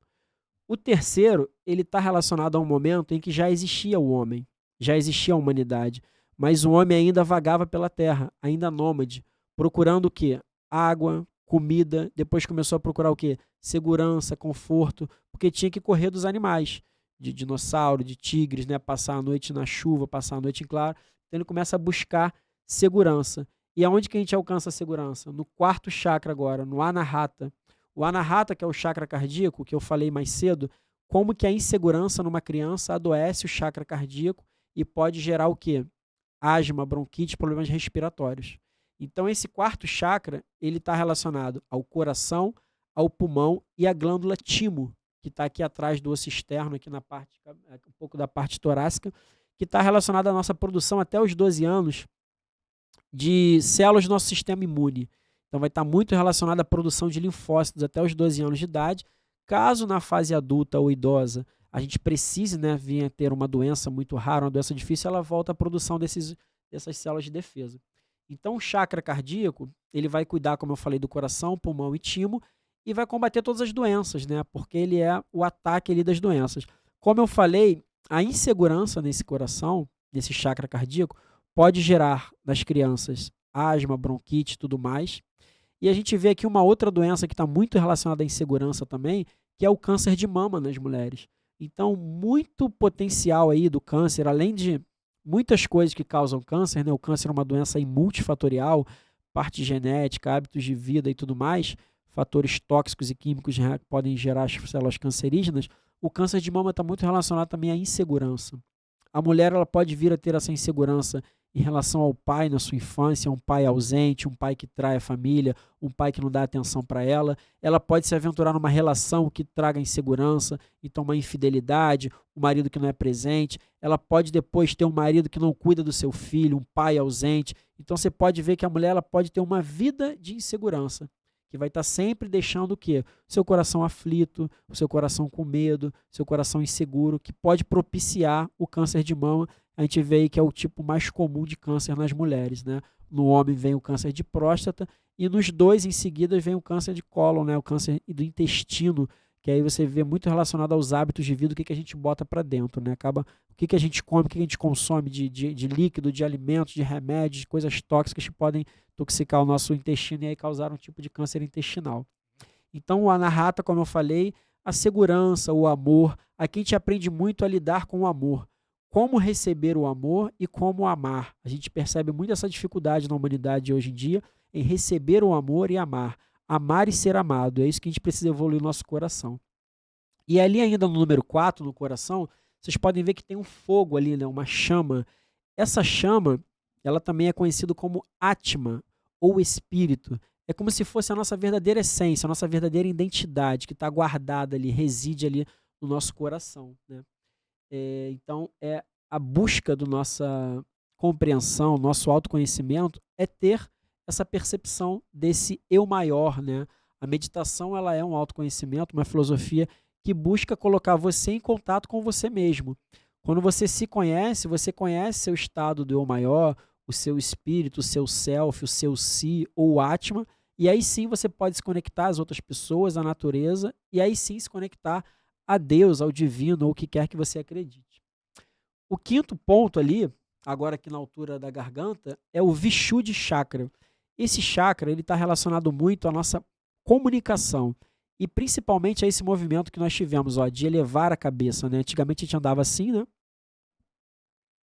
O terceiro ele está relacionado a um momento em que já existia o homem, já existia a humanidade, mas o homem ainda vagava pela Terra, ainda nômade, procurando o quê? Água, comida, depois começou a procurar o quê? Segurança, conforto, porque tinha que correr dos animais, de dinossauro, de tigres, né? Passar a noite na chuva, passar a noite em claro. Então ele começa a buscar segurança. E aonde que a gente alcança a segurança? No 4º chakra agora, no Anahata. O Anahata, que é o chakra cardíaco, que eu falei mais cedo, como que a insegurança numa criança adoece o chakra cardíaco e pode gerar o quê? Asma, bronquite, problemas respiratórios. Então esse 4º chakra, ele está relacionado ao coração, ao pulmão e à glândula timo, que está aqui atrás do osso externo, aqui na parte, um pouco da parte torácica, que está relacionada à nossa produção até os 12 anos de células do nosso sistema imune. Então vai estar muito relacionado à produção de linfócitos até os 12 anos de idade. Caso na fase adulta ou idosa a gente precise, né, vir a ter uma doença muito rara, uma doença difícil, ela volta à produção dessas células de defesa. Então o chakra cardíaco, ele vai cuidar, como eu falei, do coração, pulmão e timo, e vai combater todas as doenças, né? Porque ele é o ataque ali das doenças. Como eu falei, a insegurança nesse coração, nesse chakra cardíaco, pode gerar nas crianças asma, bronquite e tudo mais. E a gente vê aqui uma outra doença que está muito relacionada à insegurança também, que é o câncer de mama nas mulheres. Então, muito potencial aí do câncer, além de muitas coisas que causam câncer, né? O câncer é uma doença aí multifatorial, parte genética, hábitos de vida e tudo mais, fatores tóxicos e químicos que podem gerar as células cancerígenas. O câncer de mama está muito relacionado também à insegurança. A mulher ela pode vir a ter essa insegurança em relação ao pai na sua infância, um pai ausente, um pai que trai a família, um pai que não dá atenção para ela. Ela pode se aventurar numa relação que traga insegurança, então uma infidelidade, um marido que não é presente. Ela pode depois ter um marido que não cuida do seu filho, um pai ausente. Então você pode ver que a mulher ela pode ter uma vida de insegurança, que vai estar sempre deixando o quê? O seu coração aflito, o seu coração com medo, o seu coração inseguro, que pode propiciar o câncer de mama. A gente vê aí que é o tipo mais comum de câncer nas mulheres, né? No homem vem o câncer de próstata e nos dois em seguida vem o câncer de cólon, né? O câncer do intestino, que aí você vê muito relacionado aos hábitos de vida, o que a gente bota para dentro, né? Acaba o que a gente come, o que a gente consome de líquido, de alimentos, de remédios, de coisas tóxicas que podem toxicar o nosso intestino e aí causar um tipo de câncer intestinal. Então, o anahata, como eu falei, a segurança, o amor. Aqui a gente aprende muito a lidar com o amor. Como receber o amor e como amar. A gente percebe muito essa dificuldade na humanidade hoje em dia em receber o amor e amar. Amar e ser amado. É isso que a gente precisa evoluir no nosso coração. E ali ainda no número 4, no coração, vocês podem ver que tem um fogo ali, né? Uma chama. Essa chama, ela também é conhecida como Atma, ou espírito. É como se fosse a nossa verdadeira essência, a nossa verdadeira identidade, que está guardada ali, reside ali no nosso coração, né? Então, a busca da nossa compreensão, nosso autoconhecimento, é ter essa percepção desse eu maior, né? A meditação ela é um autoconhecimento, uma filosofia que busca colocar você em contato com você mesmo. Quando você se conhece, você conhece seu estado do eu maior, o seu espírito, o seu self, o seu si ou Atma, e aí sim você pode se conectar às outras pessoas, à natureza, e aí sim se conectar a Deus, ao divino, ou o que quer que você acredite. O quinto ponto ali, agora aqui na altura da garganta, é o Vishuddhi Chakra. Esse chakra está relacionado muito à nossa comunicação e principalmente a esse movimento que nós tivemos, ó, de elevar a cabeça, né? Antigamente a gente andava assim, né?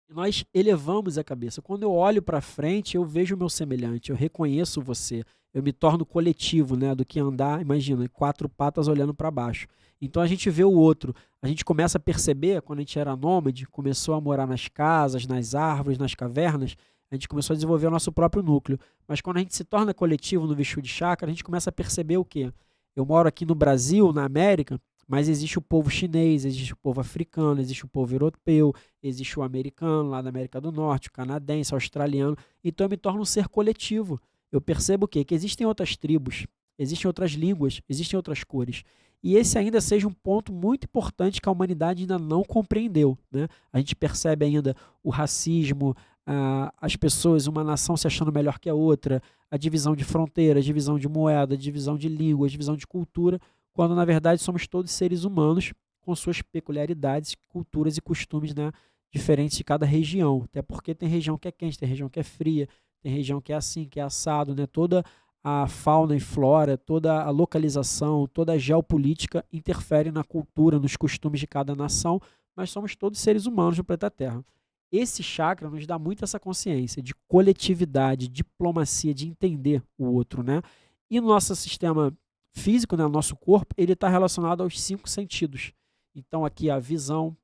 E nós elevamos a cabeça. Quando eu olho para frente, eu vejo o meu semelhante, eu reconheço você, eu me torno coletivo, né? Do que andar, imagina, 4 patas olhando para baixo. Então a gente vê o outro, a gente começa a perceber, quando a gente era nômade, começou a morar nas casas, nas árvores, nas cavernas, a gente começou a desenvolver o nosso próprio núcleo. Mas quando a gente se torna coletivo no Vishuddhi Chakra, a gente começa a perceber o quê? Eu moro aqui no Brasil, na América, mas existe o povo chinês, existe o povo africano, existe o povo europeu, existe o americano lá da América do Norte, o canadense, o australiano. Então eu me torno um ser coletivo. Eu percebo o quê? Que existem outras tribos, existem outras línguas, existem outras cores. E esse ainda seja um ponto muito importante que a humanidade ainda não compreendeu, né? A gente percebe ainda o racismo, as pessoas, uma nação se achando melhor que a outra, a divisão de fronteiras, divisão de moeda, divisão de línguas, divisão de cultura, quando na verdade somos todos seres humanos com suas peculiaridades, culturas e costumes, né, diferentes de cada região. Até porque tem região que é quente, tem região que é fria, tem região que é assim, que é assado, né? Toda a fauna e flora, toda a localização, toda a geopolítica interfere na cultura, nos costumes de cada nação, mas somos todos seres humanos no planeta Terra. Esse chakra nos dá muito essa consciência de coletividade, diplomacia, de entender o outro, né? E no nosso sistema físico, né, o nosso corpo, ele está relacionado aos 5 sentidos. Então aqui a visão,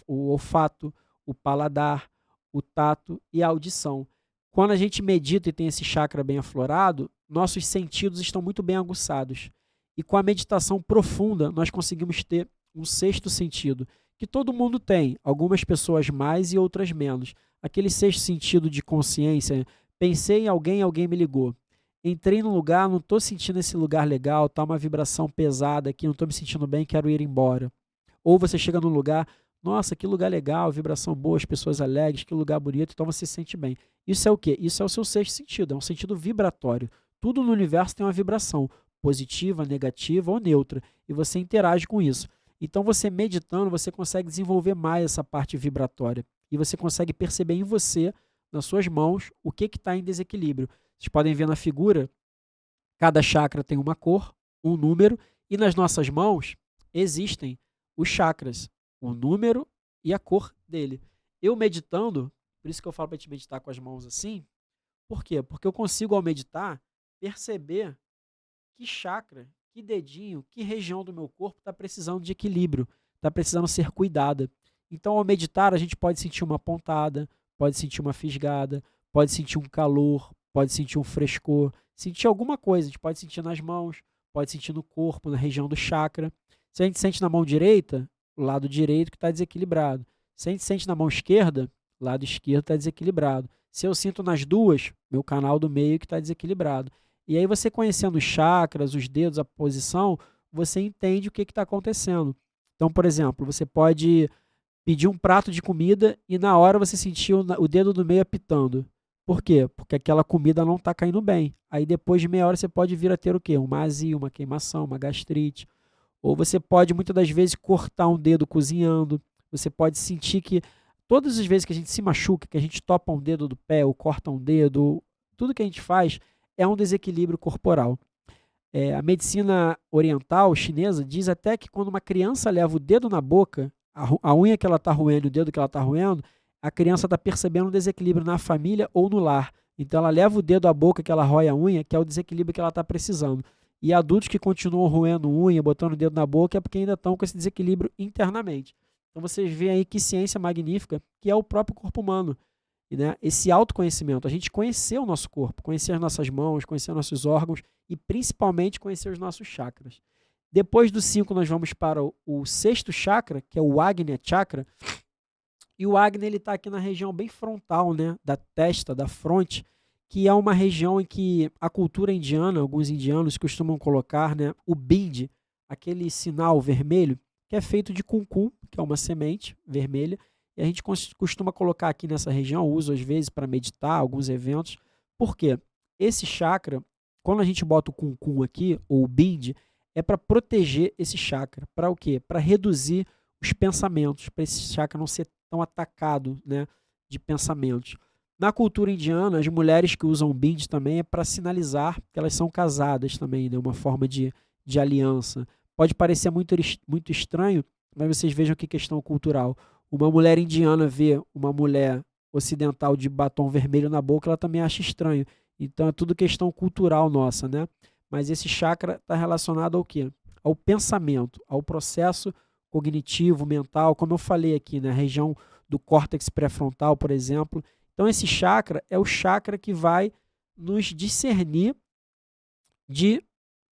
o olfato, o paladar, o tato e a audição. Quando a gente medita e tem esse chakra bem aflorado, nossos sentidos estão muito bem aguçados. E com a meditação profunda, nós conseguimos ter um 6º sentido, que todo mundo tem, algumas pessoas mais e outras menos. Aquele 6º sentido de consciência, pensei em alguém, alguém me ligou. Entrei num lugar, não estou sentindo esse lugar legal, está uma vibração pesada aqui, não estou me sentindo bem, quero ir embora. Ou você chega num lugar, nossa, que lugar legal, vibração boa, as pessoas alegres, que lugar bonito, então você se sente bem. Isso é o quê? Isso é o seu 6º sentido, é um sentido vibratório. Tudo no universo tem uma vibração, positiva, negativa ou neutra, e você interage com isso. Então você meditando, você consegue desenvolver mais essa parte vibratória, e você consegue perceber em você, nas suas mãos, o que está em desequilíbrio. Vocês podem ver na figura, cada chakra tem uma cor, um número, e nas nossas mãos existem os chakras, o número e a cor dele. eu meditando, por isso que eu falo para gente meditar com as mãos assim, por quê? Porque eu consigo, ao meditar, perceber que chakra, que dedinho, que região do meu corpo está precisando de equilíbrio, está precisando ser cuidada. Então, ao meditar, a gente pode sentir uma pontada, pode sentir uma fisgada, pode sentir um calor, pode sentir um frescor, sentir alguma coisa. A gente pode sentir nas mãos, pode sentir no corpo, na região do chakra. Se a gente sente na mão direita, o lado direito que está desequilibrado. Se a gente sente na mão esquerda, o lado esquerdo está desequilibrado. Se eu sinto nas duas, meu canal do meio que está desequilibrado. E aí você conhecendo os chakras, os dedos, a posição, você entende o que está acontecendo. Então, por exemplo, você pode pedir um prato de comida e na hora você sentir o dedo do meio apitando. Por quê? Porque aquela comida não está caindo bem. Aí depois de meia hora você pode vir a ter o quê? Uma azia, uma queimação, uma gastrite. Ou você pode muitas das vezes cortar um dedo cozinhando. Você pode sentir que todas as vezes que a gente se machuca, que a gente topa um dedo do pé ou corta um dedo, tudo que a gente faz é um desequilíbrio corporal. A medicina oriental chinesa diz até que quando uma criança leva o dedo na boca, a unha que ela está roendo, o dedo que ela está roendo, a criança está percebendo um desequilíbrio na família ou no lar. Então ela leva o dedo à boca que ela rói a unha, que é o desequilíbrio que ela está precisando. E adultos que continuam roendo unha, botando o dedo na boca, é porque ainda estão com esse desequilíbrio internamente. Então vocês veem aí que ciência magnífica, que é o próprio corpo humano. E, né, esse autoconhecimento, a gente conhecer o nosso corpo, conhecer as nossas mãos, conhecer nossos órgãos e principalmente conhecer os nossos chakras. Depois do 5 nós vamos para o sexto chakra, que é o Agnya Chakra. E o Agnya ele está aqui na região bem frontal, né, da testa, da fronte, que é uma região em que a cultura indiana, alguns indianos costumam colocar, né, o bindi, aquele sinal vermelho, que é feito de kunkun, que é uma semente vermelha, e a gente costuma colocar aqui nessa região, uso às vezes para meditar, alguns eventos. Por quê? Esse chakra, quando a gente bota o kunkun aqui, ou o bindi, é para proteger esse chakra. Para o quê? Para reduzir os pensamentos, para esse chakra não ser tão atacado, né, de pensamentos. Na cultura indiana, as mulheres que usam bindi também é para sinalizar que elas são casadas também, né, uma forma de aliança. Pode parecer muito estranho, mas vocês vejam que questão cultural. Uma mulher indiana vê uma mulher ocidental de batom vermelho na boca, ela também acha estranho. Então é tudo questão cultural nossa, né? Mas esse chakra está relacionado ao quê? Ao pensamento, ao processo cognitivo, mental, como eu falei aqui, na região do córtex pré-frontal, por exemplo. Então esse chakra é o chakra que vai nos discernir de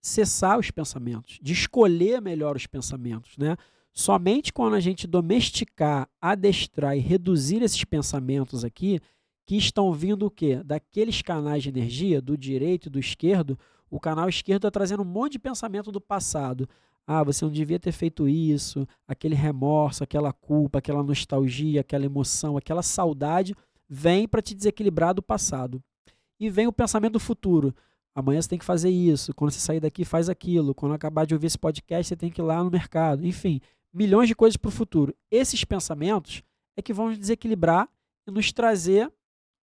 cessar os pensamentos, de escolher melhor os pensamentos, né? Somente quando a gente domesticar, adestrar e reduzir esses pensamentos aqui, que estão vindo o quê? Daqueles canais de energia, do direito e do esquerdo, o canal esquerdo está trazendo um monte de pensamento do passado. Ah, você não devia ter feito isso, aquele remorso, aquela culpa, aquela nostalgia, aquela emoção, aquela saudade, vem para te desequilibrar do passado. E vem o pensamento do futuro. Amanhã você tem que fazer isso, quando você sair daqui faz aquilo, quando acabar de ouvir esse podcast você tem que ir lá no mercado, enfim, milhões de coisas para o futuro. Esses pensamentos é que vão nos desequilibrar e nos trazer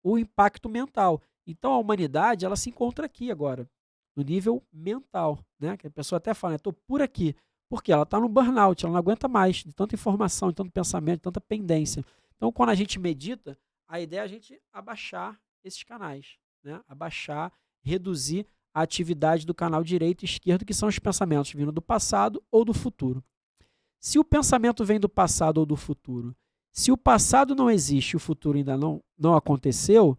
o impacto mental. Então a humanidade ela se encontra aqui agora, no nível mental, né? Que a pessoa até fala, estou por aqui, porque ela está no burnout, ela não aguenta mais de tanta informação, de tanto pensamento, de tanta pendência. Então quando a gente medita, a ideia é a gente abaixar esses canais, né? Abaixar, reduzir a atividade do canal direito e esquerdo, que são os pensamentos vindo do passado ou do futuro. Se o pensamento vem do passado ou do futuro, se o passado não existe e o futuro ainda não aconteceu,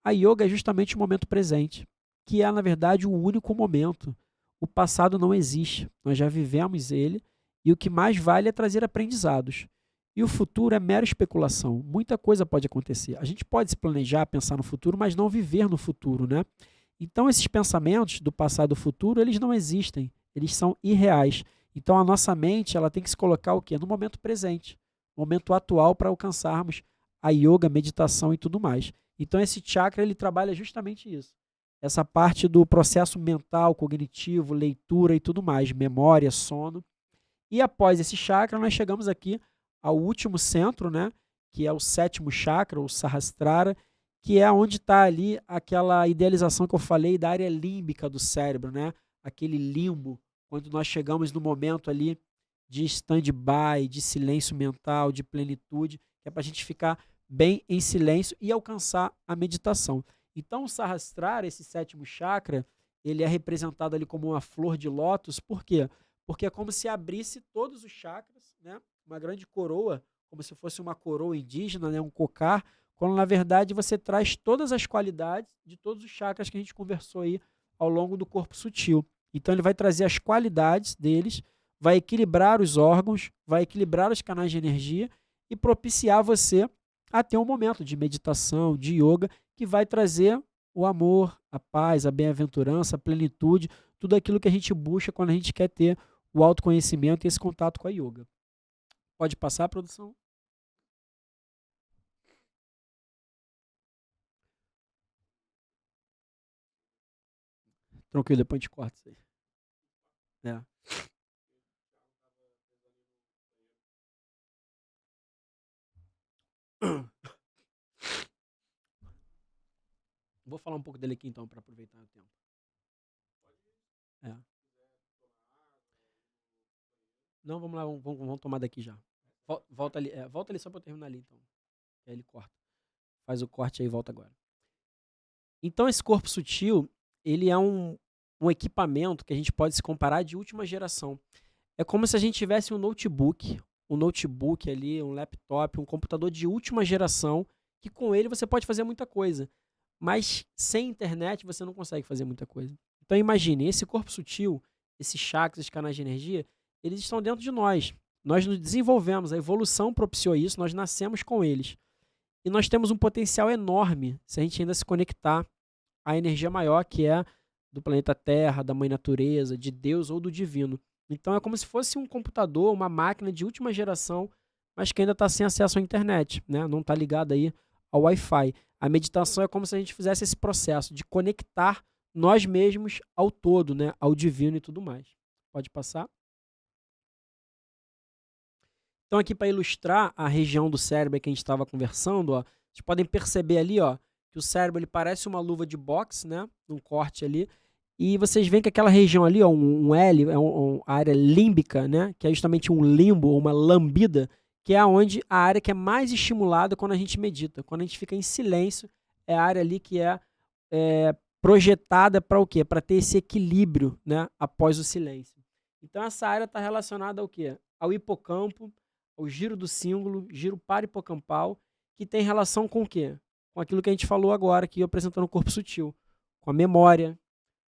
a yoga é justamente o momento presente, que é, na verdade, o único momento. O passado não existe, nós já vivemos ele e o que mais vale é trazer aprendizados. E o futuro é mera especulação, muita coisa pode acontecer. A gente pode se planejar, pensar no futuro, mas não viver no futuro, né? Então, esses pensamentos do passado e do futuro, eles não existem, eles são irreais. Então, a nossa mente ela tem que se colocar o quê? No momento presente, no momento atual para alcançarmos a yoga, meditação e tudo mais. Então, esse chakra ele trabalha justamente isso. Essa parte do processo mental, cognitivo, leitura e tudo mais, memória, sono. E após esse chakra, nós chegamos aqui ao último centro, né? Que é o sétimo chakra, o Sahasrara, que é onde está ali aquela idealização que eu falei da área límbica do cérebro, né? Aquele limbo, quando nós chegamos no momento ali de stand-by, de silêncio mental, de plenitude, que é para a gente ficar bem em silêncio e alcançar a meditação. Então, o Sahasrara, esse sétimo chakra, ele é representado ali como uma flor de lótus. Por quê? Porque é como se abrisse todos os chakras, né? Uma grande coroa, como se fosse uma coroa indígena, né? Um cocar, quando na verdade você traz todas as qualidades de todos os chakras que a gente conversou aí ao longo do corpo sutil. Então ele vai trazer as qualidades deles, vai equilibrar os órgãos, vai equilibrar os canais de energia e propiciar você a ter um momento de meditação, de yoga, que vai trazer o amor, a paz, a bem-aventurança, a plenitude, tudo aquilo que a gente busca quando a gente quer ter o autoconhecimento e esse contato com a yoga. Pode passar, produção? Tranquilo, depois a gente corta isso aí. É. Vou falar um pouco dele aqui então, para aproveitar o tempo. É. Não, vamos lá, vamos tomar daqui já. Volta ali só para eu terminar ali então. Aí ele corta. Faz o corte aí e volta agora. Então esse corpo sutil, ele é um equipamento que a gente pode se comparar de última geração. É como se a gente tivesse um notebook ali, um laptop, um computador de última geração, que com ele você pode fazer muita coisa. Mas sem internet você não consegue fazer muita coisa. Então imagine, esse corpo sutil, esses chakras, esses canais de energia, eles estão dentro de nós. Nós nos desenvolvemos, a evolução propiciou isso, nós nascemos com eles. E nós temos um potencial enorme se a gente ainda se conectar à energia maior, que é do planeta Terra, da Mãe Natureza, de Deus ou do Divino. Então é como se fosse um computador, uma máquina de última geração, mas que ainda está sem acesso à internet, né? Não está ligado aí ao Wi-Fi. A meditação é como se a gente fizesse esse processo de conectar nós mesmos ao todo, né? Ao divino e tudo mais. Pode passar? Então aqui para ilustrar a região do cérebro que a gente estava conversando, ó, vocês podem perceber ali, ó, que o cérebro ele parece uma luva de boxe, né? Um corte ali. E vocês veem que aquela região ali, ó, um L, é a área límbica, né? Que é justamente um limbo, uma lambida, que é onde a área que é mais estimulada quando a gente medita. Quando a gente fica em silêncio, é a área ali que é projetada para o quê? Para ter esse equilíbrio, né? Após o silêncio. Então essa área está relacionada ao quê? Ao hipocampo, ao giro do símbolo, giro parahipocampal, que tem relação com o quê? Com aquilo que a gente falou agora, aqui apresentando o corpo sutil, com a memória,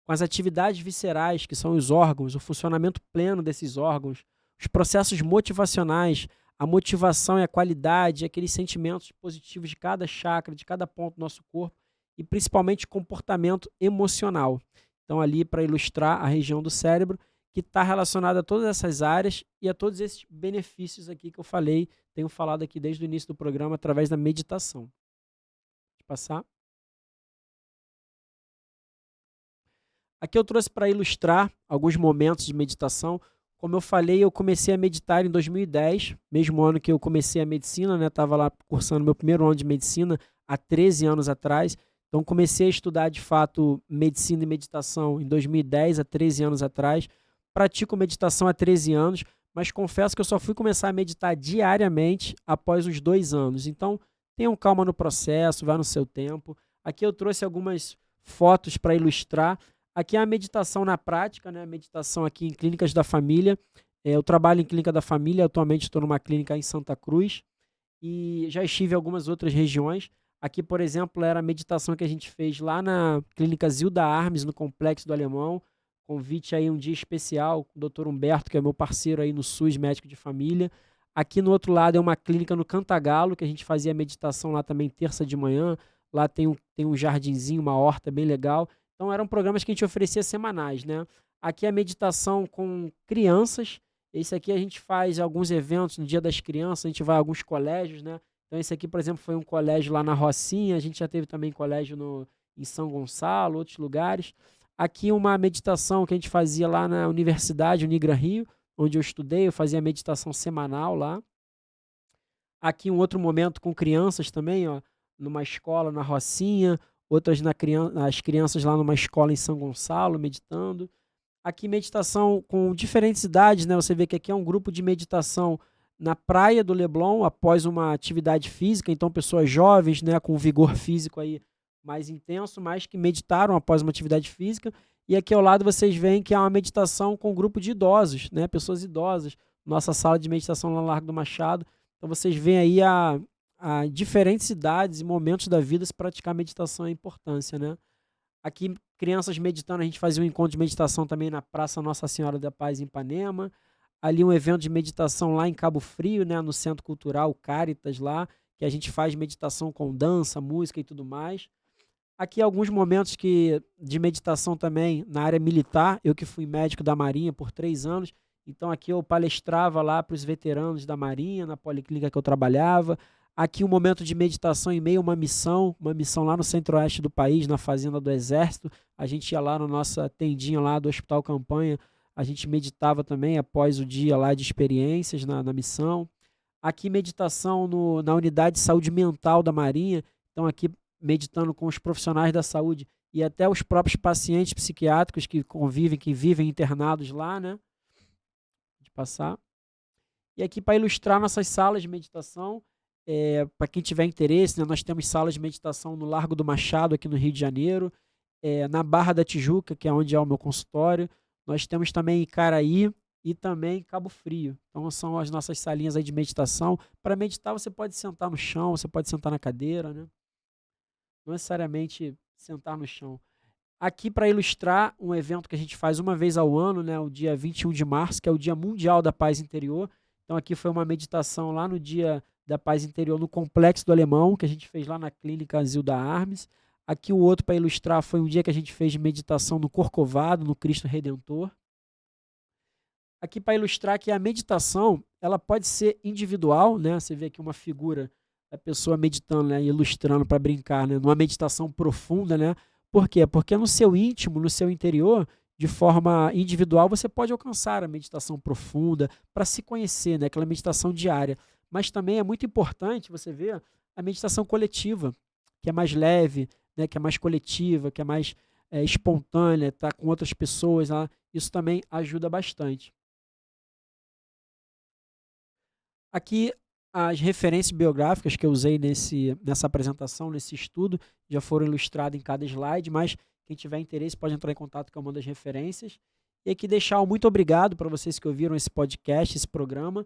com as atividades viscerais, que são os órgãos, o funcionamento pleno desses órgãos, os processos motivacionais, a motivação e a qualidade, aqueles sentimentos positivos de cada chakra, de cada ponto do nosso corpo, e principalmente comportamento emocional. Então, ali, para ilustrar a região do cérebro, que está relacionada a todas essas áreas e a todos esses benefícios aqui que eu falei, tenho falado aqui desde o início do programa, através da meditação. Pode passar? Aqui eu trouxe para ilustrar alguns momentos de meditação. Como eu falei, eu comecei a meditar em 2010, mesmo ano que eu comecei a medicina, né? Estava lá cursando meu primeiro ano de medicina há 13 anos atrás. Então comecei a estudar de fato medicina e meditação em 2010, há 13 anos atrás. Pratico meditação há 13 anos, mas confesso que eu só fui começar a meditar diariamente após uns 2 anos. Então tenham calma no processo, vá no seu tempo. Aqui eu trouxe algumas fotos para ilustrar. Aqui é a meditação na prática, né? A meditação aqui em clínicas da família. Eu trabalho em clínica da família, atualmente estou numa clínica em Santa Cruz e já estive em algumas outras regiões. Aqui, por exemplo, era a meditação que a gente fez lá na clínica Zilda Armes, no Complexo do Alemão. Convite aí um dia especial com o Dr. Humberto, que é meu parceiro aí no SUS, médico de família. Aqui no outro lado é uma clínica no Cantagalo, que a gente fazia meditação lá também terça de manhã. Lá tem um jardinzinho, uma horta bem legal. Então eram programas que a gente oferecia semanais, né? Aqui a meditação com crianças. Esse aqui a gente faz alguns eventos no Dia das Crianças, a gente vai a alguns colégios, né? Então esse aqui, por exemplo, foi um colégio lá na Rocinha, a gente já teve também colégio em São Gonçalo, outros lugares. Aqui uma meditação que a gente fazia lá na Universidade Unigra Rio, onde eu estudei, eu fazia meditação semanal lá. Aqui um outro momento com crianças também, ó, numa escola na Rocinha, outras as crianças lá numa escola em São Gonçalo, meditando. Aqui meditação com diferentes idades, né? Você vê que aqui é um grupo de meditação na praia do Leblon, após uma atividade física, então pessoas jovens, né, com vigor físico aí mais intenso, mas que meditaram após uma atividade física. E aqui ao lado vocês veem que é uma meditação com um grupo de idosos, né, pessoas idosas, nossa sala de meditação lá no Largo do Machado. Então vocês veem aí a diferentes idades e momentos da vida se praticar meditação, a importância, né? Aqui, crianças meditando, a gente fazia um encontro de meditação também na Praça Nossa Senhora da Paz, em Ipanema. Ali um evento de meditação lá em Cabo Frio, né, no Centro Cultural Caritas lá, que a gente faz meditação com dança, música e tudo mais. Aqui alguns momentos de meditação também na área militar, eu que fui médico da Marinha por 3 anos, então aqui eu palestrava lá para os veteranos da Marinha, na policlínica que eu trabalhava. Aqui um momento de meditação em meio a uma missão lá no centro-oeste do país, na fazenda do Exército. A gente ia lá na nossa tendinha lá do Hospital Campanha, a gente meditava também após o dia lá de experiências na missão. Aqui meditação na unidade de saúde mental da Marinha, então aqui meditando com os profissionais da saúde e até os próprios pacientes psiquiátricos que convivem, que vivem internados lá, né? De passar. E aqui para ilustrar nossas salas de meditação, para quem tiver interesse, né, nós temos salas de meditação no Largo do Machado, aqui no Rio de Janeiro, na Barra da Tijuca, que é onde é o meu consultório. Nós temos também em Icaraí e também em Cabo Frio. Então são as nossas salinhas aí de meditação. Para meditar você pode sentar no chão, você pode sentar na cadeira, né? Não necessariamente sentar no chão. Aqui para ilustrar um evento que a gente faz uma vez ao ano, né, o dia 21 de março, que é o Dia Mundial da Paz Interior. Então aqui foi uma meditação lá no Dia da Paz Interior no Complexo do Alemão, que a gente fez lá na Clínica Zilda Armes. Aqui o outro para ilustrar foi um dia que a gente fez de meditação no Corcovado, no Cristo Redentor. Aqui para ilustrar que a meditação, ela pode ser individual, né? Você vê aqui uma figura da pessoa meditando, né, ilustrando para brincar, né, numa meditação profunda, né? Por quê? Porque no seu íntimo, no seu interior, de forma individual, você pode alcançar a meditação profunda para se conhecer, né? Aquela meditação diária. Mas também é muito importante você ver a meditação coletiva, que é mais leve, né? Que é mais coletiva, que é mais espontânea, tá com outras pessoas lá. Isso também ajuda bastante. Aqui as referências biográficas que eu usei nessa apresentação, nesse estudo, já foram ilustradas em cada slide, mas quem tiver interesse pode entrar em contato com uma das referências. E aqui deixar um muito obrigado para vocês que ouviram esse podcast, esse programa.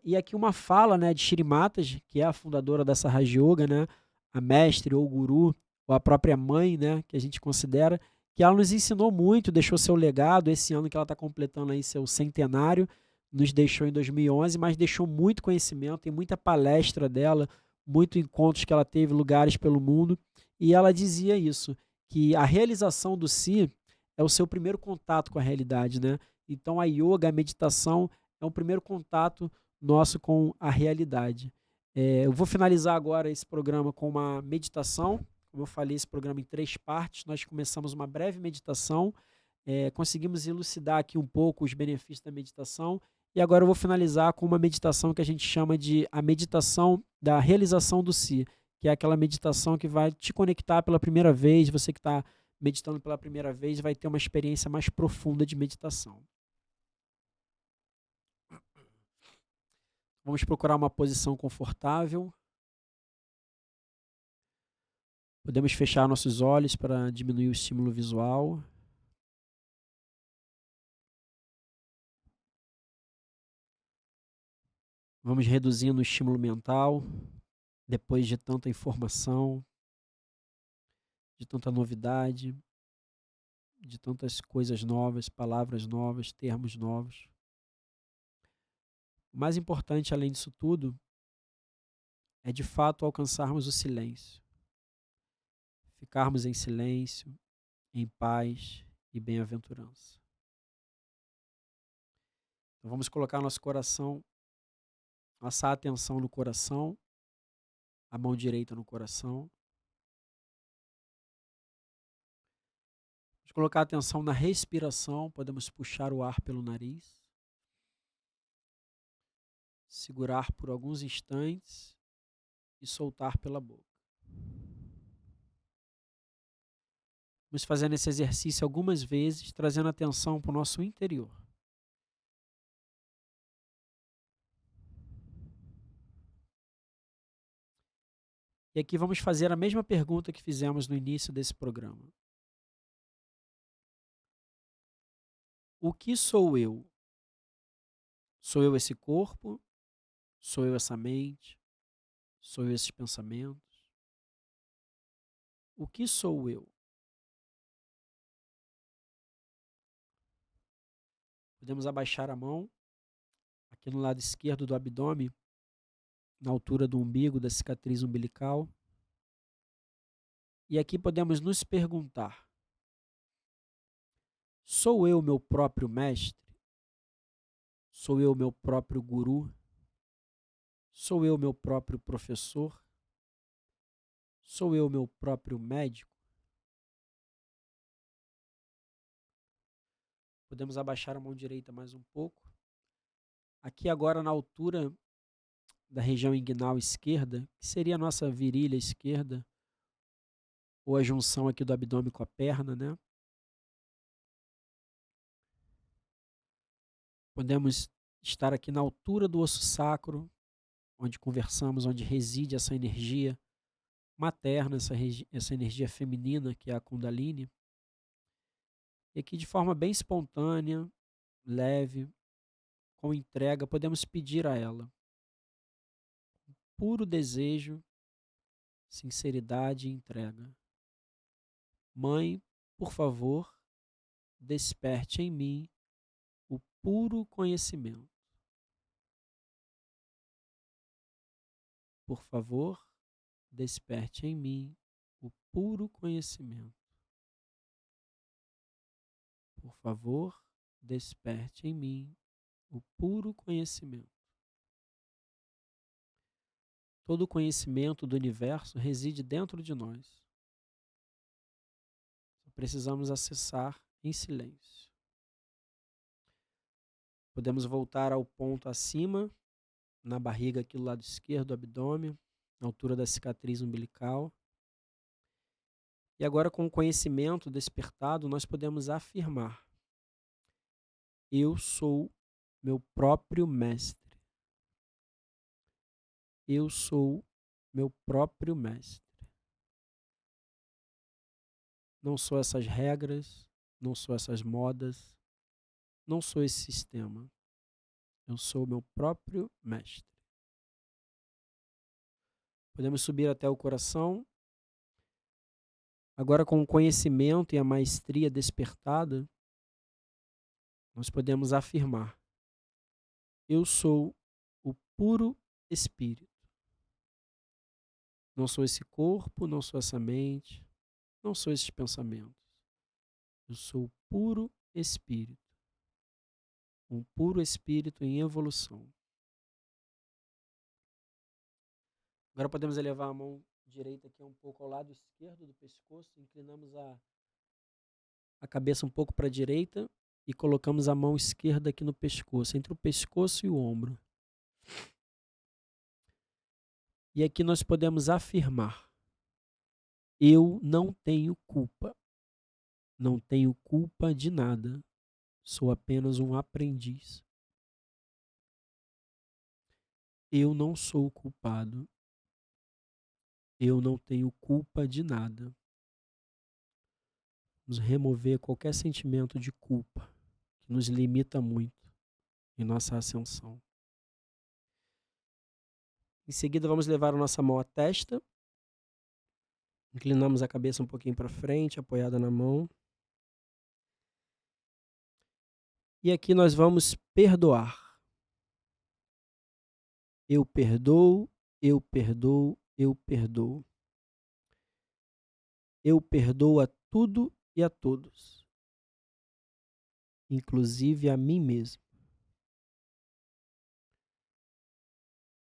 E aqui uma fala, né, de Shri Mataji, que é a fundadora dessa Raja Yoga, né, a mestre ou guru, ou a própria mãe, né, que a gente considera, que ela nos ensinou muito, deixou seu legado. Esse ano que ela está completando aí seu centenário, nos deixou em 2011, mas deixou muito conhecimento, tem muita palestra dela, muitos encontros que ela teve, lugares pelo mundo, e ela dizia isso, que a realização do si é o seu primeiro contato com a realidade, né? Então a yoga, a meditação, é um primeiro contato nosso com a realidade. Eu vou finalizar agora esse programa com uma meditação, como eu falei, esse programa em 3 partes, nós começamos uma breve meditação, conseguimos elucidar aqui um pouco os benefícios da meditação. E agora eu vou finalizar com uma meditação que a gente chama de a meditação da realização do si, que é aquela meditação que vai te conectar pela primeira vez. Você que está meditando pela primeira vez vai ter uma experiência mais profunda de meditação. Vamos procurar uma posição confortável. Podemos fechar nossos olhos para diminuir o estímulo visual. Vamos reduzindo o estímulo mental, depois de tanta informação, de tanta novidade, de tantas coisas novas, palavras novas, termos novos. O mais importante, além disso tudo, é de fato alcançarmos o silêncio. Ficarmos em silêncio, em paz e bem-aventurança. Então vamos colocar nosso coração, nossa atenção no coração, a mão direita no coração. Vamos colocar atenção na respiração, podemos puxar o ar pelo nariz, segurar por alguns instantes e soltar pela boca. Vamos fazendo esse exercício algumas vezes, trazendo atenção para o nosso interior. E aqui vamos fazer a mesma pergunta que fizemos no início desse programa. O que sou eu? Sou eu esse corpo? Sou eu essa mente? Sou eu esses pensamentos? O que sou eu? Podemos abaixar a mão aqui no lado esquerdo do abdômen, na altura do umbigo, da cicatriz umbilical. E aqui podemos nos perguntar: sou eu meu próprio mestre? Sou eu meu próprio guru? Sou eu meu próprio professor? Sou eu meu próprio médico? Podemos abaixar a mão direita mais um pouco. Aqui agora na altura da região inguinal esquerda, que seria a nossa virilha esquerda, ou a junção aqui do abdômen com a perna, né? Podemos estar aqui na altura do osso sacro, onde conversamos, onde reside essa energia materna, essa energia feminina que é a Kundalini. E aqui de forma bem espontânea, leve, com entrega, podemos pedir a ela puro desejo, sinceridade e entrega. Mãe, por favor, desperte em mim o puro conhecimento. Por favor, desperte em mim o puro conhecimento. Por favor, desperte em mim o puro conhecimento. Todo o conhecimento do universo reside dentro de nós. Só precisamos acessar em silêncio. Podemos voltar ao ponto acima, na barriga aqui do lado esquerdo do abdômen, na altura da cicatriz umbilical. E agora, com o conhecimento despertado, nós podemos afirmar: eu sou meu próprio mestre. Eu sou meu próprio mestre. Não sou essas regras, não sou essas modas, não sou esse sistema. Eu sou meu próprio mestre. Podemos subir até o coração. Agora, com o conhecimento e a maestria despertada, nós podemos afirmar: eu sou o puro espírito. Não sou esse corpo, não sou essa mente, não sou esses pensamentos. Eu sou o puro espírito. Um puro espírito em evolução. Agora podemos elevar a mão direita aqui um pouco ao lado esquerdo do pescoço, inclinamos a cabeça um pouco para a direita e colocamos a mão esquerda aqui no pescoço, entre o pescoço e o ombro. E aqui nós podemos afirmar: eu não tenho culpa. Não tenho culpa de nada. Sou apenas um aprendiz. Eu não sou culpado. Eu não tenho culpa de nada. Vamos remover qualquer sentimento de culpa que nos limita muito em nossa ascensão. Em seguida, vamos levar a nossa mão à testa. Inclinamos a cabeça um pouquinho para frente, apoiada na mão. E aqui nós vamos perdoar. Eu perdoo, eu perdoo, eu perdoo. Eu perdoo a tudo e a todos, inclusive a mim mesmo.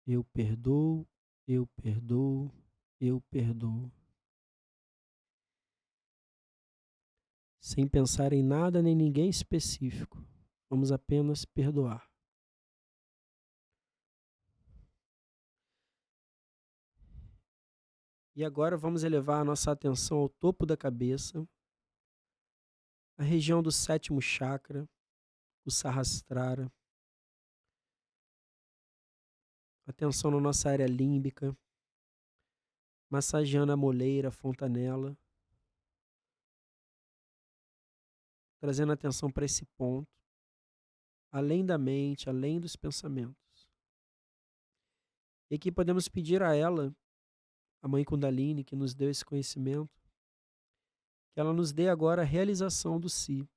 Eu perdoo, eu perdoo, eu perdoo. Sem pensar em nada nem ninguém específico. Vamos apenas perdoar. E agora vamos elevar a nossa atenção ao topo da cabeça, a região do 7º chakra, o Sahasrara. Atenção na nossa área límbica, massageando a moleira, a fontanela, trazendo atenção para esse ponto, além da mente, além dos pensamentos. E aqui podemos pedir a ela, a Mãe Kundalini, que nos deu esse conhecimento, que ela nos dê agora a realização do si,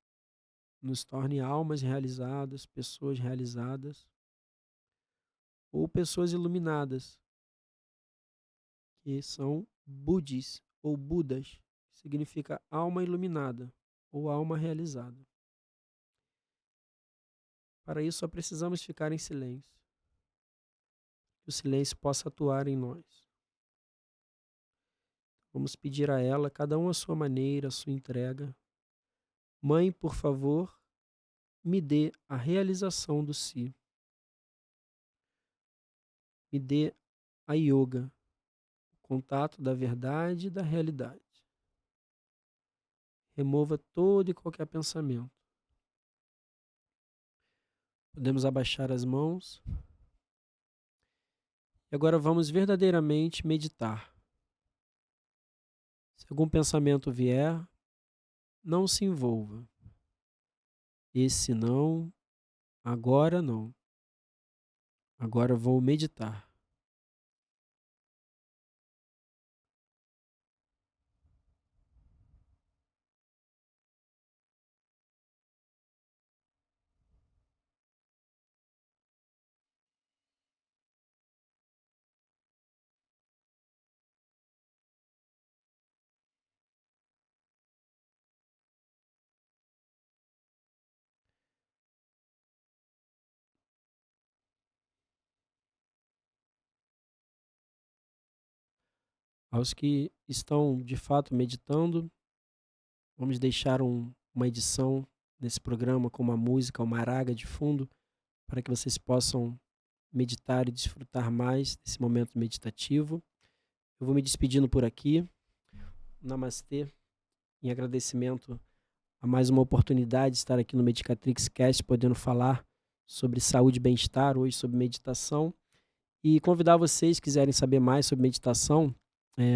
nos torne almas realizadas, pessoas realizadas, ou pessoas iluminadas, que são Budis ou Budas, que significa alma iluminada ou alma realizada. Para isso só precisamos ficar em silêncio, que o silêncio possa atuar em nós. Vamos pedir a ela, cada um à sua maneira, a sua entrega. Mãe, por favor, me dê a realização do si. Me dê a yoga, o contato da verdade e da realidade. Remova todo e qualquer pensamento. Podemos abaixar as mãos. E agora vamos verdadeiramente meditar. Se algum pensamento vier, não se envolva. Esse não, agora não. Agora vou meditar. Aos que estão de fato meditando, vamos deixar uma edição nesse programa com uma música, uma raga de fundo, para que vocês possam meditar e desfrutar mais desse momento meditativo. Eu vou me despedindo por aqui. Namastê, em agradecimento a mais uma oportunidade de estar aqui no Medicatrix Cast, podendo falar sobre saúde e bem-estar, hoje sobre meditação. E convidar vocês, se quiserem saber mais sobre meditação,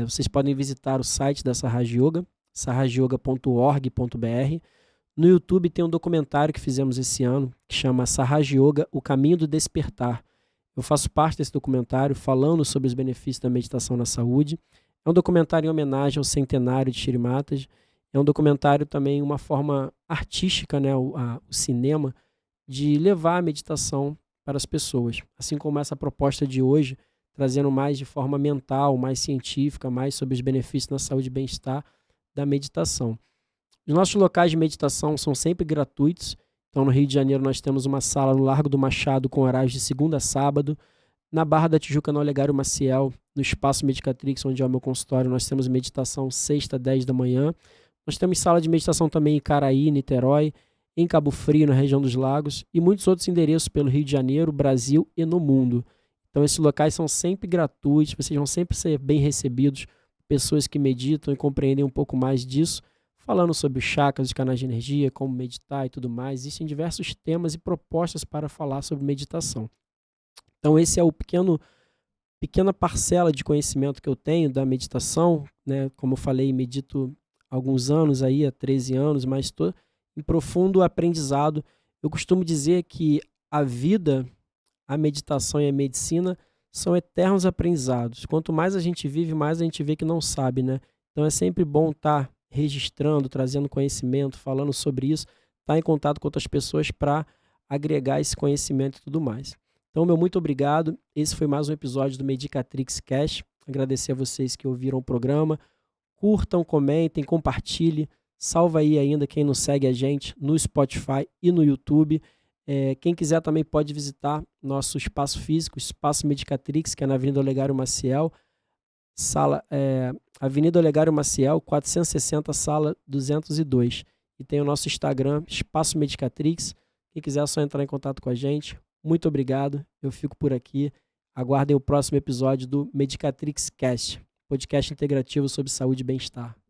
vocês podem visitar o site da Sahaja Yoga, sahajayoga.org.br. No YouTube tem um documentário que fizemos esse ano, que chama Sahaja Yoga, O Caminho do Despertar. Eu faço parte desse documentário falando sobre os benefícios da meditação na saúde. É um documentário em homenagem ao centenário de Shri Mataji. É um documentário também, uma forma artística, né, o cinema, de levar a meditação para as pessoas. Assim como essa proposta de hoje, trazendo mais de forma mental, mais científica, mais sobre os benefícios na saúde e bem-estar da meditação. Os nossos locais de meditação são sempre gratuitos. Então, no Rio de Janeiro, nós temos uma sala no Largo do Machado com horários de segunda a sábado. Na Barra da Tijuca, no Olegário Maciel, no Espaço Medicatrix, onde é o meu consultório, nós temos meditação sexta, 10 da manhã. Nós temos sala de meditação também em Caraí, Niterói, em Cabo Frio, na região dos Lagos, e muitos outros endereços pelo Rio de Janeiro, Brasil e no mundo. Então, esses locais são sempre gratuitos, vocês vão sempre ser bem recebidos, pessoas que meditam e compreendem um pouco mais disso, falando sobre os chakras, os canais de energia, como meditar e tudo mais. Existem diversos temas e propostas para falar sobre meditação. Então, esse é o pequena parcela de conhecimento que eu tenho da meditação, né? Como eu falei, medito há alguns anos aí, há 13 anos, mas estou em profundo aprendizado. Eu costumo dizer que a vida, a meditação e a medicina são eternos aprendizados. Quanto mais a gente vive, mais a gente vê que não sabe, né? Então é sempre bom estar registrando, trazendo conhecimento, falando sobre isso, estar em contato com outras pessoas para agregar esse conhecimento e tudo mais. Então, meu muito obrigado. Esse foi mais um episódio do Medicatrix Cast. Agradecer a vocês que ouviram o programa. Curtam, comentem, compartilhem. Salva aí ainda quem não segue a gente no Spotify e no YouTube. Quem quiser também pode visitar nosso espaço físico, Espaço Medicatrix, que é na Avenida Olegário Maciel, Avenida Olegário Maciel, 460, sala 202. E tem o nosso Instagram, Espaço Medicatrix. Quem quiser é só entrar em contato com a gente. Muito obrigado, eu fico por aqui. Aguardem o próximo episódio do Medicatrix Cast, podcast integrativo sobre saúde e bem-estar.